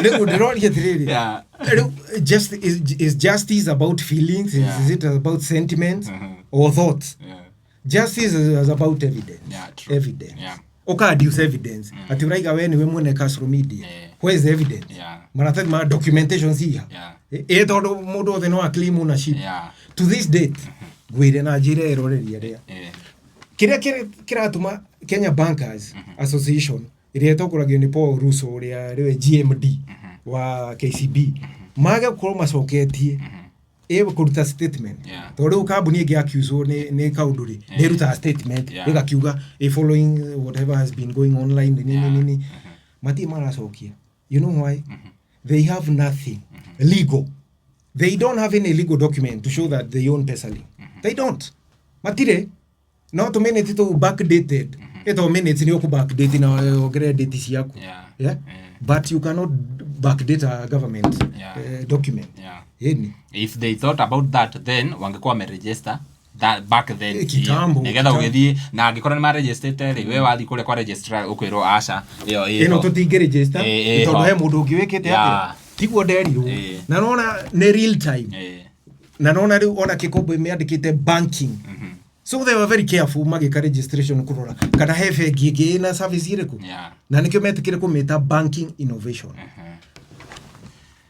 nego ndiroria tiriri just is justice about feelings is it about sentiments or thoughts? Justice is about evidence. Evidence. ukaduce evidence ati uraiga we niwe mwene Castro Media where is the evidence maratathi ma documentation siha tondu mundu othe no claim ownership to this date gwire na njira eroreria ria kiria kiratuma Kenya Bankers Association iria tokũragio ni Paul Russo uria riwe GMD wa KCB mage gukorwo macoketie kuruta statement tondu kambuni ingi accuse ni kaunduri ni ruta statement igakiuga following whatever has been going online nini mati maracokia. You know why? They have nothing legal. They don't have any legal document to show that they own Pesalink. They don't. Matire no to minute to backdated. Eto minutes ni oku backdate na ogre date siaku. But you cannot backdate a government document. If they thought about that, then wangekuwa wameregister that back then. Nigetha ugithi na angikora ni maregistered we wathi kule kwa registrar ukwiro aca ino tutinge register tondu he mundu ungi wikite atia tiguo nderiru na nona ni real time na nona riu ona kikombo imeandikite banking. So they were very careful magika registration kurora kana he bengi ingi na service iriku na nikio metikire kumita banking innovation.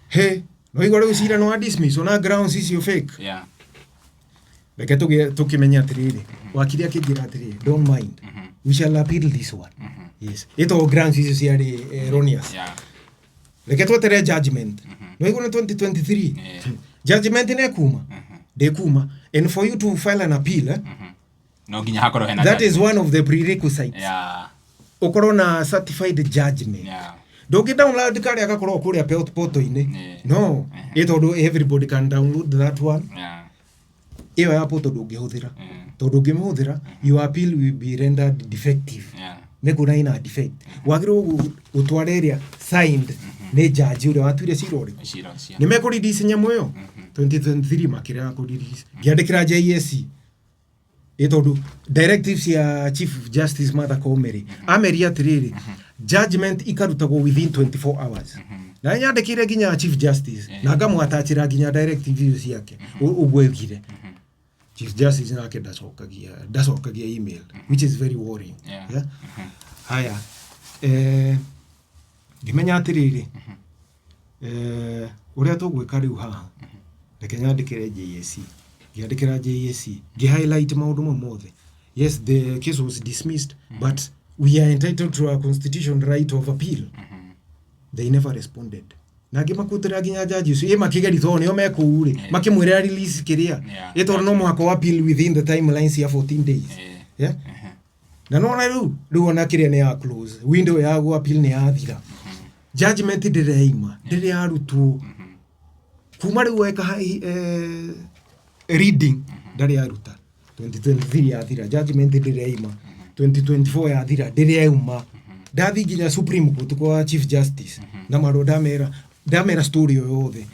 He no igore gucira no dismiss ona grounds icio fake. Reke tukimenya atiriri wakiria kingira atiriri don't mind we shall appeal this one. Yes ito grounds icio ciari erroneous. Reke twetere judgment no igore 2023 judgment ne kuma de kuma and for you to file an appeal no ginya hakoro hena that is one of the prerequisites ukoro na certified judgment. Don't get download kare agakorwo kuria portal ini no ito everybody can download that one. Iyo ya portal ndungihũthĩra tondu ngimĩhũthĩra your appeal will be rendered defective. Mekuna ina defect wagirwo gutwara area signed ni judge uria watuire cira uriku ni mekurelease nyamu yo 2023 makira kurelease giandikira JSC tondu directives ya Chief Justice Martha Koome ameria atiriri judgment ikarutagwo within 24 hours. Na nyandikire ginya Chief Justice na ngamwatachira ginya directives yake ugwegire Chief Justice nake ndacokagia email which is very worrying. Haya ngimenya atiriri uria tugwika riu haha reke nyandikire JSC giandikira JSC highlight maundu mothe. Yes the case was dismissed but we are entitled to a constitutional right of appeal. They never responded. Na gimakutira ginya judge so makigeri thone yo mekuri makimwira release kiria ito no mwako appeal within the timelines ya 14 days. Na no na riu ona kiria ne ya close window ya go appeal ne yathira judgment ndireima ndiri arutu kuma riu weka reading ndari aruta 2023 yathira judgment ndireima 2024 yathira ndireuma ndathi ginya Supreme Court kwa Chief Justice na maro damera story yothe.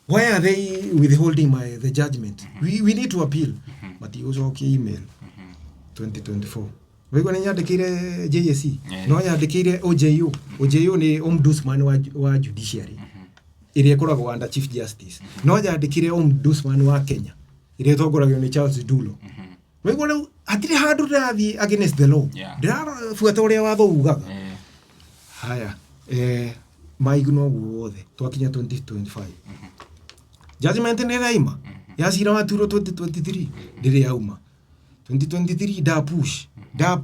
Why are they withholding the judgment? We need to appeal. But he also email 2024 wego nyandikire JSC no nyandikire OJU ni ombudsman wa judiciary iria koragwo under Chief Justice no nyandikire ombudsman wa Kenya iria tongoragio ni Charles Dulo. Wego leo atire handu rathi against the law ndirafuata uria watho ugaga. Haya maigno guothe twakinya 2025 judgment ni raima yacira waturo 2023 ndire yauma 2023 da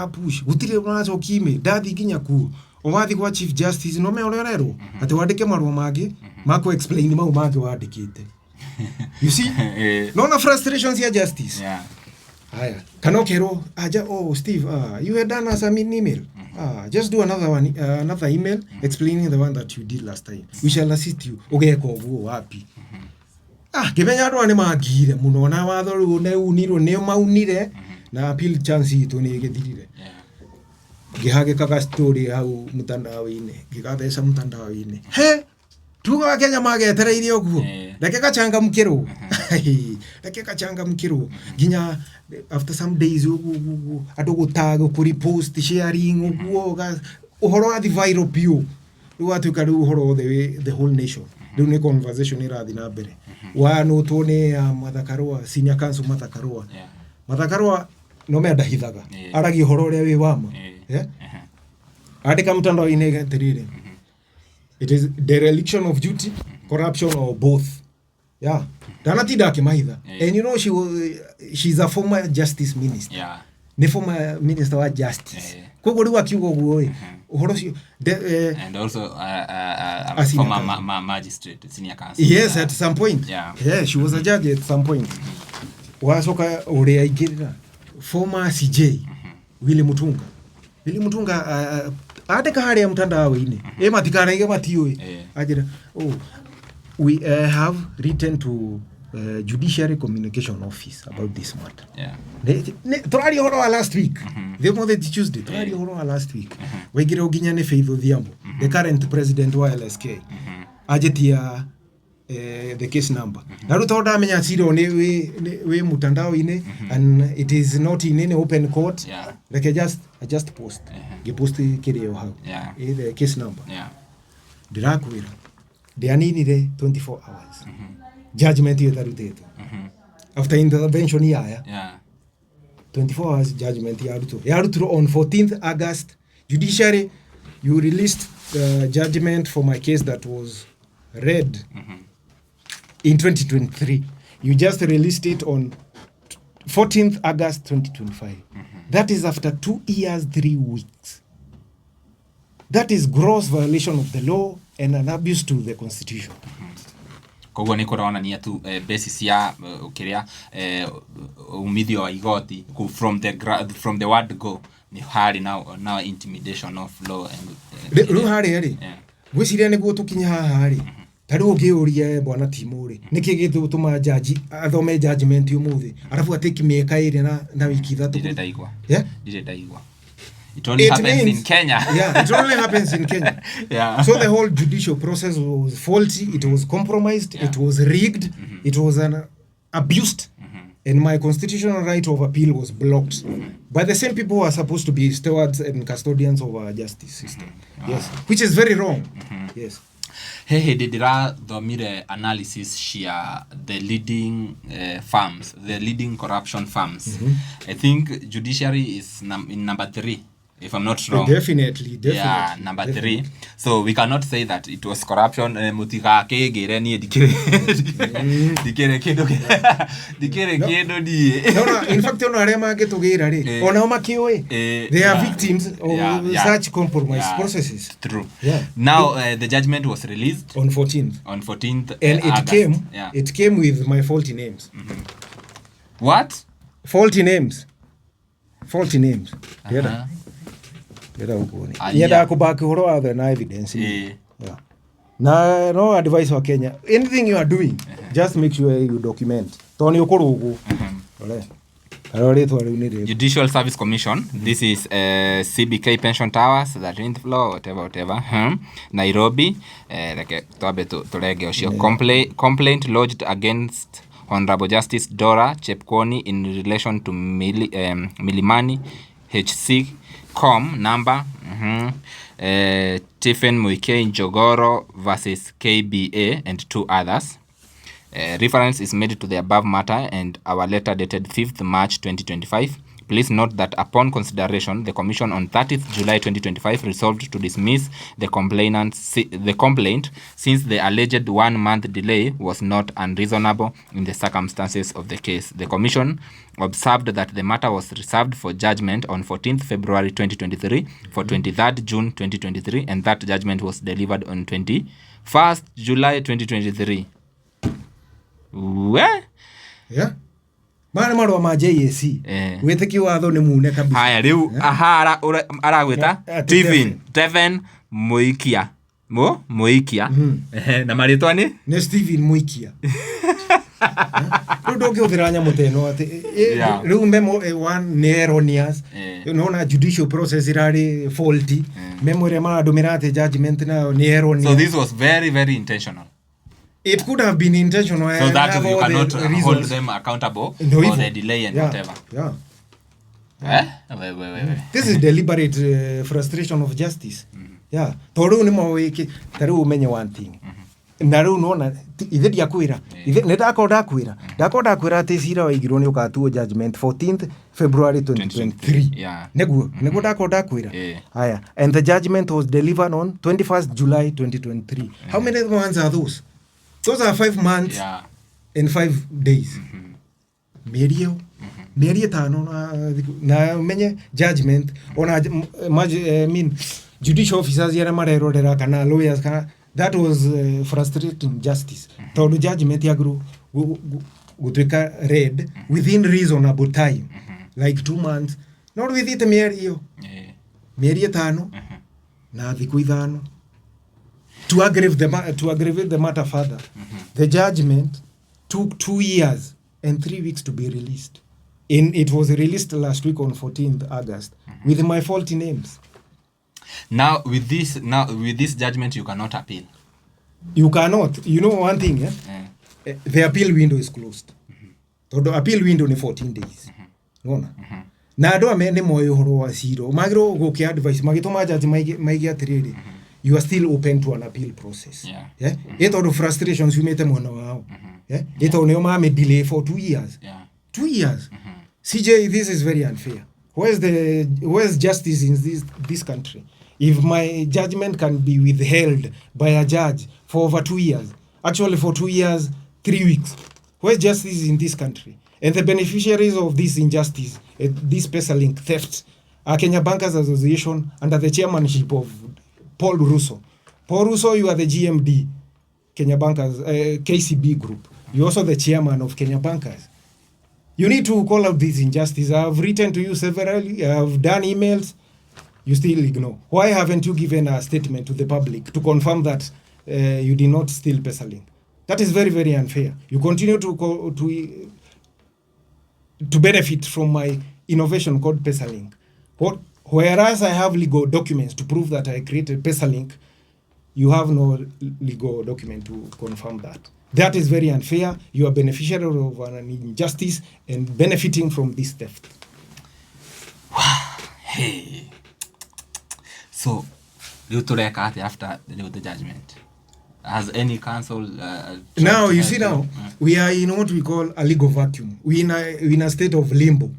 push gutire unacho kime ndathi ginya ku owathi kwa Chief Justice no meorerero ati wandike marwa magi mako explain mau magi wandikite. You see no na frustrations ya justice. Haya kanokero aja Steve you had done us an email just do another one another email explaining the one that you did last time we shall assist you ogeko oguo wapi gimenya ndo ane magire muno na watho ru ne uniro ne maunire na appeal chance itu ni githirire gihage kaka story au mutandao-ini gigathesa mutandao-ini he tuga Kenya magetereire oguo reke kachangamkiro reke kachangamkiro ginya after some days oguo ando gutaga ku repost sharing oguo uhoro athi viral pio riu atuika riu uhoro the whole nation riu ni conversation irathi na mbere wa no tone ya Mathakarwa senior council Mathakarwa no me ndahithaga aragi horo uria wi wama andika mtandao-ini gatirire it is dereliction of duty, corruption, or both. Danatinda akimahitha. And you know she's a former justice minister. Ni former minister wa justice. Koguo riu akiuga uguo uhoro cio and also a former magistrate, senior counsel. Yes, at some point. She was a judge at some point. Wacoka uria ingirira former CJ Willy Mutunga andika haria mtandao-ini matikaraige matiui ajira we have written to Judiciary Communication Office about this matter. Turari horo last week. They wanted Tuesday. Turari horo last week. Wegire uginyane Faith Odhiambo, the current president wa LSK. Ajetia the case number. Naruto ndamenya siro ni we mutandao-ini and it is not in any open court. Like I just post. Gipost kirio how. The case number. Ndirakwira. Ndianinire 24 hours. Judgment yetharutete. After intervention yaya. 24 hours judgment yaruto on 14th August. Judiciary, you released the judgment for my case that was read in 2023. You just released it on 14th August 2025. That is after 2 years, 3 weeks. That is gross violation of the law and an abuse to the constitution. Koguo ni kuronania tu basis ya ukiria umithio wa igoti from the word go ni hari now intimidation of law and ru hari gwiciria niguo tukinya haha tariu ngiuria bwana Timuri niki githutuma jaji athome judgment umuthi arafu atiki mieka iri na wiki ithatu dire daigwa. It only happens in Kenya. It only happens in Kenya. So the whole judicial process was faulty, it was compromised, it was rigged, it was abused, and my constitutional right of appeal was blocked by the same people who are supposed to be stewards and custodians of our justice system. Which is very wrong. Didira thomire analysis share the leading firms, the leading corruption firms. I think judiciary is in number 3. If I'm not wrong. Definitely. Number 3. So we cannot say that it was corruption. Mutika kegere ni dikere kedo di. No. In fact, ono arema getugira ri. Ona makiwe. They are victims of such compromise processes. True. Now the judgment was released on 14th. And it came with my faulty names. What? Faulty names. Yeda kubaki horo other na evidence. No advice wa Kenya. Anything you are doing, just make sure you document. Toni ukurugu. Judicial Service Commission. This is CBK Pension Towers, 13th floor, whatever. Nairobi. Complaint lodged against Honorable Justice Dora Chepkwony in relation to Milimani HC com number Stephen Muikei Njogoro versus KBA and 2 others. Reference is made to the above matter and our letter dated 5th March 2025. Please note that upon consideration, the Commission on 30th July 2025 resolved to dismiss the complaint since the alleged 1-month delay was not unreasonable in the circumstances of the case. The Commission observed that the matter was reserved for judgment on 14th February 2023 for 23rd June 2023 and that judgment was delivered on 21st July 2023. Where? Marwa ma JAC weteki watho ni mune kabisa. Haya riu aragweta Steven Muikia na maritwa ni Steven Muikia ndoge uthiranya muteno ati riu memo one erroneous unaona judicial process irari faulty memory ma dominate judgment na ni erroneous. So this was very very intentional. It could have been intentional. So that you cannot hold them accountable for the delay and whatever. This is deliberate frustration of justice. Toru ni mawiki taru umenye one thing. na riu nona ithe ndiakwira ithe ndakwira ati cira waigirwo ni ukatuo judgment 14th February 2023 neguo ndakwira haya, and the judgment was delivered on 21st July 2023. How many months are those are 5 months and 5 days. Mieri itano na menye judgment ona judicial officers yara marerorera kana lawyers kana. That was frustrating justice. Tondu judgment yagru gutwika read within reasonable time, like 2 months, not with it mieri itano na thiku ithano. To aggravate the matter further, the judgment took 2 years and 3 weeks to be released. It was released last week on 14th August with my faulty names. Now with this judgment you cannot appeal. You cannot. You know one thing, the appeal window is closed. The appeal window ni 14 days. Nona. Na ando amene moyo horo wa zero. Magiro goke advice magitoma judge maigi atiriri. You are still open to an appeal process. Yeah. Ito frustrations you mete mwana wao. Yeah. Ito ne ma me delay for 2 years. 2 years. CJ, this is very unfair. Where's justice in this country? If my judgment can be withheld by a judge for over 2 years, actually for 2 years, 3 weeks, where's justice in this country? And the beneficiaries of this injustice, this Pesalink theft, are Kenya Bankers Association under the chairmanship of Paul Russo. Paul Russo, you are the GMD, Kenya Bankers, KCB Group. You're also the chairman of Kenya Bankers. You need to call out this injustice. I've written to you severally. I've done emails. You still ignore. Why haven't you given a statement to the public to confirm that you did not steal Pesalink? That is very, very unfair. You continue to benefit from my innovation called Pesalink. Whereas I have legal documents to prove that I created Pesalink, you have no legal document to confirm that. That is very unfair. You are beneficiary of an injustice and benefiting from this theft. Hey. So, you to after the judgment. Has any council... now, you see now, we are in what we call a legal vacuum. We in a state of limbo.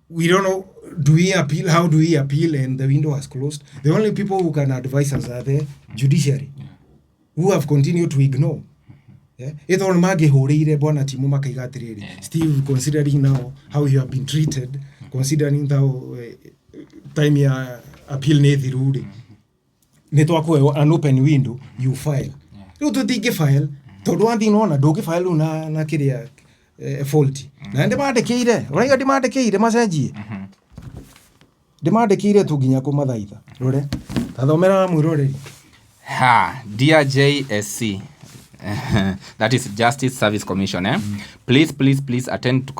We don't know, do we appeal? How do we appeal? And the window has closed. The only people who can advise us are the judiciary, who have continued to ignore. Ito mage horeire bwana timu makaigatiriri. Steve, considering now how you have been treated, considering how time ya appeal nethirude, netwako an open window, you file. You to dig file, todo andi nona dogi file na kiria faulty. Na ndemade keire, uraiga ndemade keire masaji. Ndemade keire tuginya ko mathaitha. Rore. Tathomera mwiroreri. Dear JSC, that is Justice Service Commission. Please attend to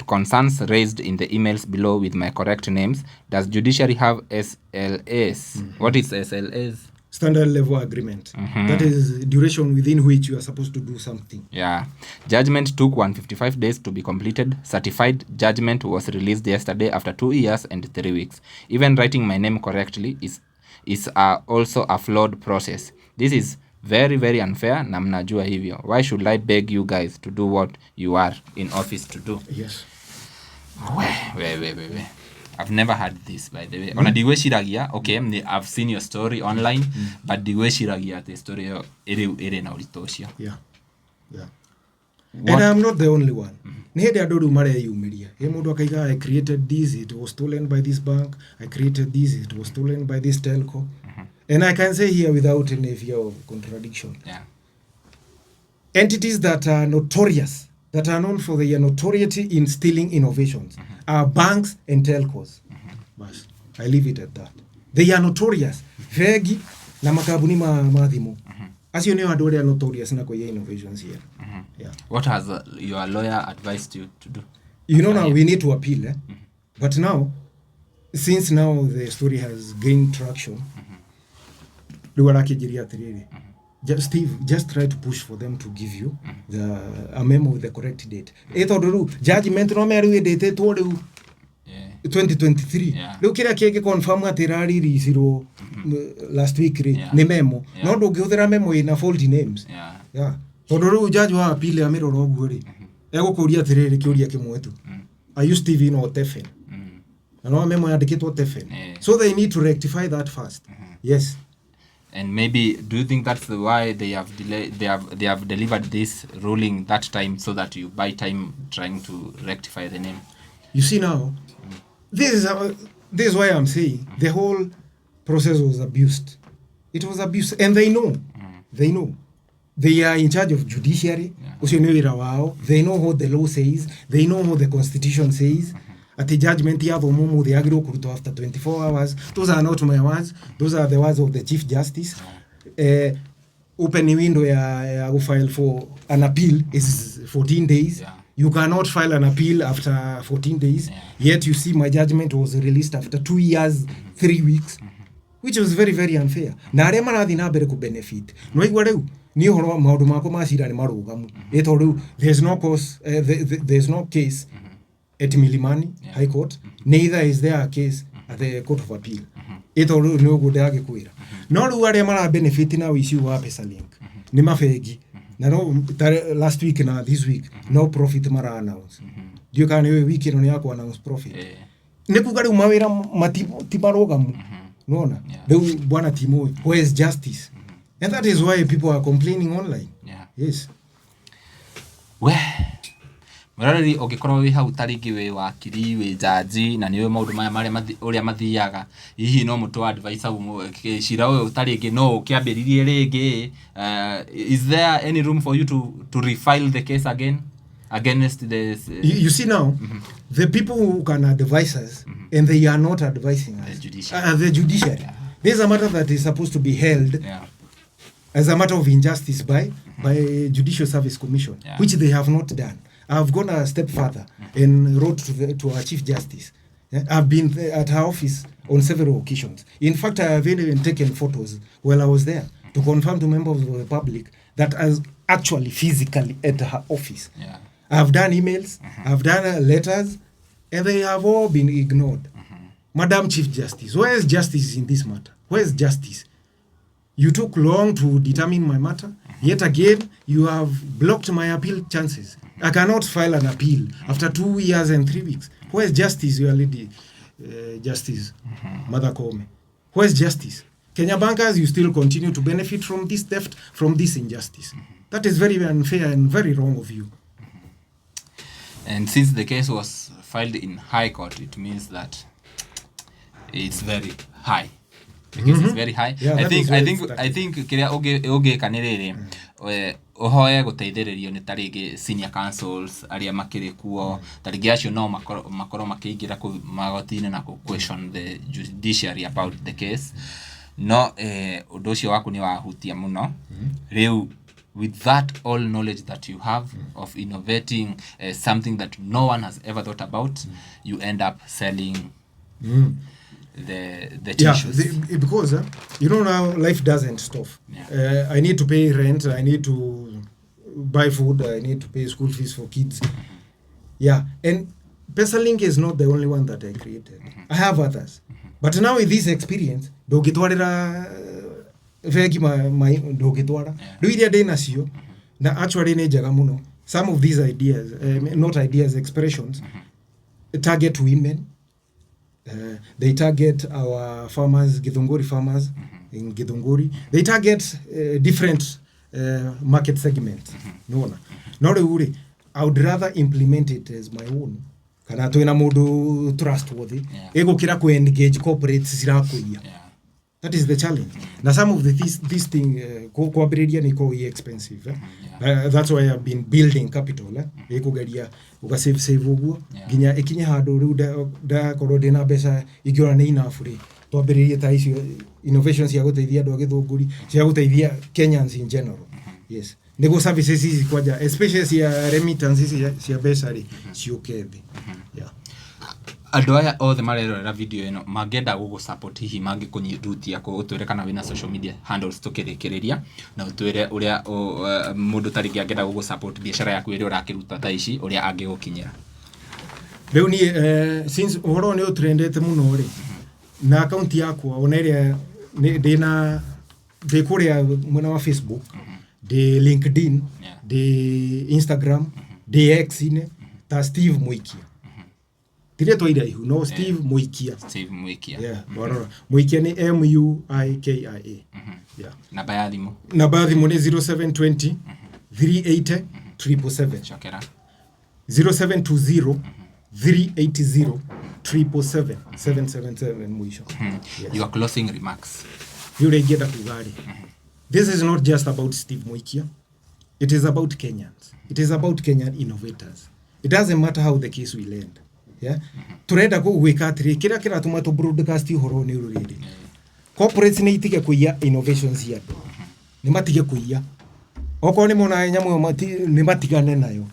concerns raised in the emails below with my correct names. Does judiciary have SLAs? What is SLAs? Standard level agreement. That is duration within which you are supposed to do something. Judgment took 155 days to be completed. Certified judgment was released yesterday after 2 years and 3 weeks. Even writing my name correctly is also a flawed process. This is very, very unfair na mnajua hivyo. Why should I beg you guys to do what you are in office to do? Yes. Wait. I've never had this, by the way. Ona diwe shiragia, okay, I've seen your story online, but diwe shiragia the story ere na uritoshio. Yeah. And I'm not the only one. Nihede adoru mare yumiria. He mundu akaiga, I created this, it was stolen by this bank. I created this, it was stolen by this telco. And I can say here without any fear of contradiction. Entities that are notorious, that are known for their notoriety in stealing innovations, are banks and telcos. But I leave it at that. They are notorious. Fegi na makabuni madhimu. As you know, they are notorious na kwa innovations here. What has your lawyer advised you to do? You know, now we need to appeal. But now, since now the story has gained traction, Steve, just try to push for them to give you a memo with the correct date. Judgment no meru date to 2023 riu kira kiege confirm atirari risiro last week ni memo no ndungihuthira memo ina faulty names tondu riu judge wa appeal amirora uguo ri egukuria atiriri kiuria kimwe tu are you Stephen or Tefen no memo yandikitwo Tefen so they need to rectify that first yes. And maybe do you think that's why they have delivered this ruling that time so that you buy time trying to rectify the name? You see now, this is why I'm saying the whole process was abused. It was abused, and they know. They know. They are in charge of judiciary. They know what the law says. They know what the constitution says. At the judgment ya thomumu they agree to after 24 hours. Those are not my words. Those are the words of the Chief Justice. Open window ya file for an appeal is 14 days. You cannot file an appeal after 14 days. Yet you see my judgment was released after 2 years, 3 weeks, which was very, very unfair. Na arĩa marathi na mbere ku benefit. No igwa rĩu ni horo maundu mako macira ni marugamu. Eto rĩu there's no case at Milimani High Court. Neither is there a case at the Court of Appeal. Eto rĩu ni uguo agikwira. No rĩu arĩa mara benefit na wici wa PesaLink ni mafegi. Na no last week na this week no profit mara announce. Dio kana we week no yako announce profit. Ne kugari umawira matimarogamu. Unaona? Leo bwana Timo, where is justice? And that is why people are complaining online. Yes. Mararĩ ũngĩkorwo wĩ hau tarĩngĩ wĩ wakiri wĩ jaji na nĩwe maũndũ maya marĩa ũrĩa mathiaga hihi no mũtũ advice cira ũyũ tarĩngĩ no ũkĩambĩrĩrie rĩngĩ is there any room for you to refile the case again against this you see now the people who can advise us and they are not advising us the judiciary this is a matter that is supposed to be held as a matter of injustice by Judicial Service Commission which they have not done. I've gone a step further and wrote to our Chief Justice. I've been at her office on several occasions. In fact, I have even taken photos while I was there to confirm to members of the public that I was actually physically at her office. I've done emails, I've done letters, and they have all been ignored. Madam Chief Justice, where is justice in this matter? Where is justice? You took long to determine my matter. Yet again, you have blocked my appeal chances. I cannot file an appeal after 2 years and 3 weeks. Where is justice, your lady, Justice, Mother Kome? Where is justice? Kenya bankers, you still continue to benefit from this theft, from this injustice. That is very unfair and very wrong of you. And since the case was filed in High Court, it means that it's very high. The case is very high. Yeah, I think kiria oge kaniriri ohoye guteithĩrĩrio nĩ tarĩngĩ senior councils aria makĩrĩ kuo tarĩngĩ acio no makorwo makĩingĩra magoti-inĩ na question the judiciary about the case no ũndũ ũcio waku nĩ wahutia mũno rĩu with that all knowledge that you have of innovating something that no one has ever thought about you end up selling the tissues. Because you know now life doesn't stop. I need to pay rent, I need to buy food, I need to pay school fees for kids. And PesaLink is not the only one that I created. I have others. But now with this experience, ndũngĩtwarĩra vegi ndũngĩtwara rĩu iria ndĩ nacio na actually nĩ njega mũno. Some of these ideas, not ideas, expressions target women. They target our farmers, Githunguri farmers in Githunguri. They target different market segments. Not really. I would rather implement it as my own. Kana twina mundu trustworthy. Ego kira ku engage corporates sirakuia. That is the challenge. Now some of this thing cooperative ni ko expensive. That's why I've been building capital. Ego garia uga save uguo ginya ikinya handu riu da korwo ndina mbeca igiora ni enough ri twambiririe ta icio innovations ya guteithia andu a Githunguri cia guteithia Kenyans in general. Yes. Nego services hizi kwaja especially cia remittances cia mbeca ri ciukethi. Andũ aya othe marerorera video ĩno mangĩenda gũgũ-support hihi mangĩkũnyihutia ũtwĩre kana wĩna social media handles tũkĩrĩkĩrĩria na ũtwĩre ũrĩa mũndũ tarĩngĩ angĩenda gũgũ-support biacara yaku ĩrĩa ũrakĩruta ta ici ũrĩa angĩgũkinyĩra. Rĩu ni since uhoro ni utrendete muno ri na account yakwa ona ĩrĩa ndĩ kuria mwena wa Facebook, ndĩ LinkedIn, ndĩ Instagram, ndĩ X-inĩ ta Steve Muikia. Tire twaira ihu no Steve Muikia. Steve Muikia. Yeah, barora. Muikia ni Muikia. Yeah. Namba ya thimu. Namba ya thimu ni 0720 380 777. Chokera. 0720 380 777 777 mwisho. Yes. Your closing remarks. Yule ingeda kugari. This is not just about Steve Muikia. It is about Kenyans. It is about Kenyan innovators. It doesn't matter how the case will end. Yeah? Turenda gwika atiri kira tuma to broadcast horo ni ruriri. Corporates ni itige kuiya innovations ya. Ni matige kuiya. Oko ni mona nyamu ni matigane nayo.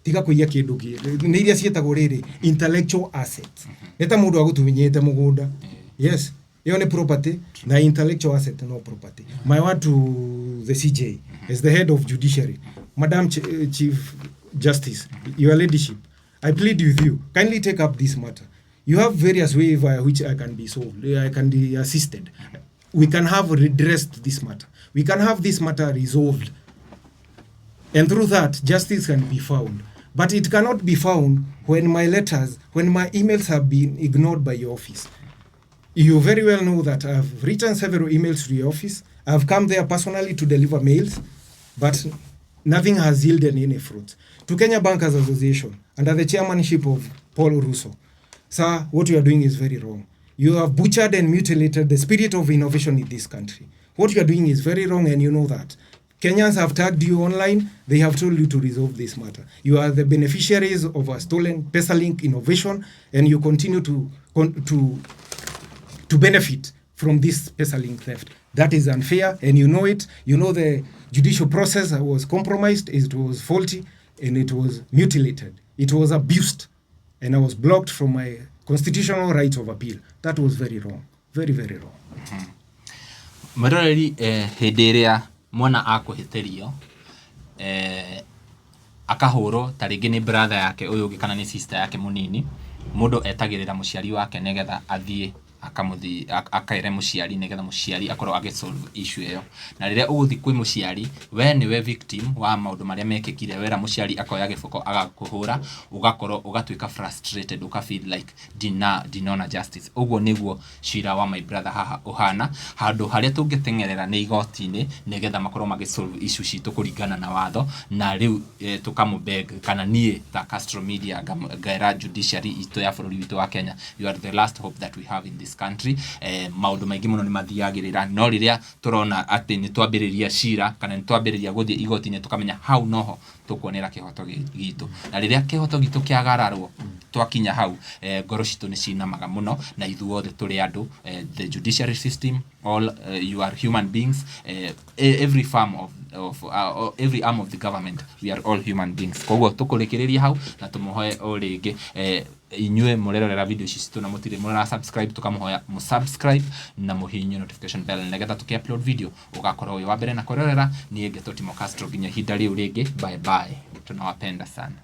Tiga kuiya kindu ki. Ni iria cietagwo riri intellectual assets. Neta mundu agutuminyete mugunda. Yes. Iyo ni property na intellectual asset no property. My word to the CJ as the head of judiciary, Madam Chief Justice, your leadership, I plead with you, kindly take up this matter. You have various ways via which I can be solved, I can be assisted. We can have redressed this matter. We can have this matter resolved. And through that, justice can be found. But it cannot be found when my letters, when my emails have been ignored by your office. You very well know that I've written several emails to your office. I've come there personally to deliver mails, but nothing has yielded any fruit. To Kenya Bankers Association, under the chairmanship of Paul Russo, sir, what you are doing is very wrong. You have butchered and mutilated the spirit of innovation in this country. What you are doing is very wrong, and you know that. Kenyans have tagged you online. They have told you to resolve this matter. You are the beneficiaries of a stolen PesaLink innovation, and you continue to benefit from this PesaLink theft. That is unfair, and you know it. You know the judicial process was compromised, it was faulty, and it was mutilated. It was abused, and I was blocked from my constitutional right of appeal. That was very wrong. Very, very wrong. Maroreri hĩndĩ ĩrĩa mwana akũhĩtĩrio akahũrwo ta rĩngĩ nĩ brother yake ũyũ ũngĩ kana nĩ sister yake mũnini, mũndũ etagĩrĩra mũciari wake nĩgetha athiĩ akaire mũciari nĩgetha mũciari akorwo agĩsolve issue ĩyo. Na rĩrĩa ũgũthiĩ kwĩ mũciari, we nĩwe victim wa maũndũ marĩa mekĩkire, wera mũciari akoya gĩboko agakũhũra, ũgakorwo ũgatuĩka frustrated, feel like dinona justice. Ũguo nĩguo cira wa my brother haha ũhana, handũ harĩa tũngĩteng'erera nĩ igoti-inĩ nĩgetha makorwo magĩsolve issue citũ kũringana na watho, na rĩu tũkamũbeg kana niĩ ta Castro Media ngaĩra judiciary itũ ya bũrũri witũ wa Kenya, you are the last hope that we have in this country. Maundu maingi muno ni mathiagirira, no riria turona ati ni twambiriria cira kana ni twambiriria guthie igoti-ini tukamenya hau noho tukuonera kihoto gitu, na riria kihoto gitu kiagararwo twakinya hau ngoro citu ni cinamaga muno, na ithuothe turi andu, the judiciary system, all you are human beings, every every arm of the government, we are all human beings. Koguo tukurekereria hau na tumuhoe o ringi inyue murerorera video ici citu na mutire murera subscribe, tukamuhoya mu subscribe na muhinyo notification bell nĩgetha tuki-upload video ugakorwo wi wa mbere na kurorera. Niĩ Getoti Castro nginya ihinda rĩu ringi, bye bye, tunawapenda sana.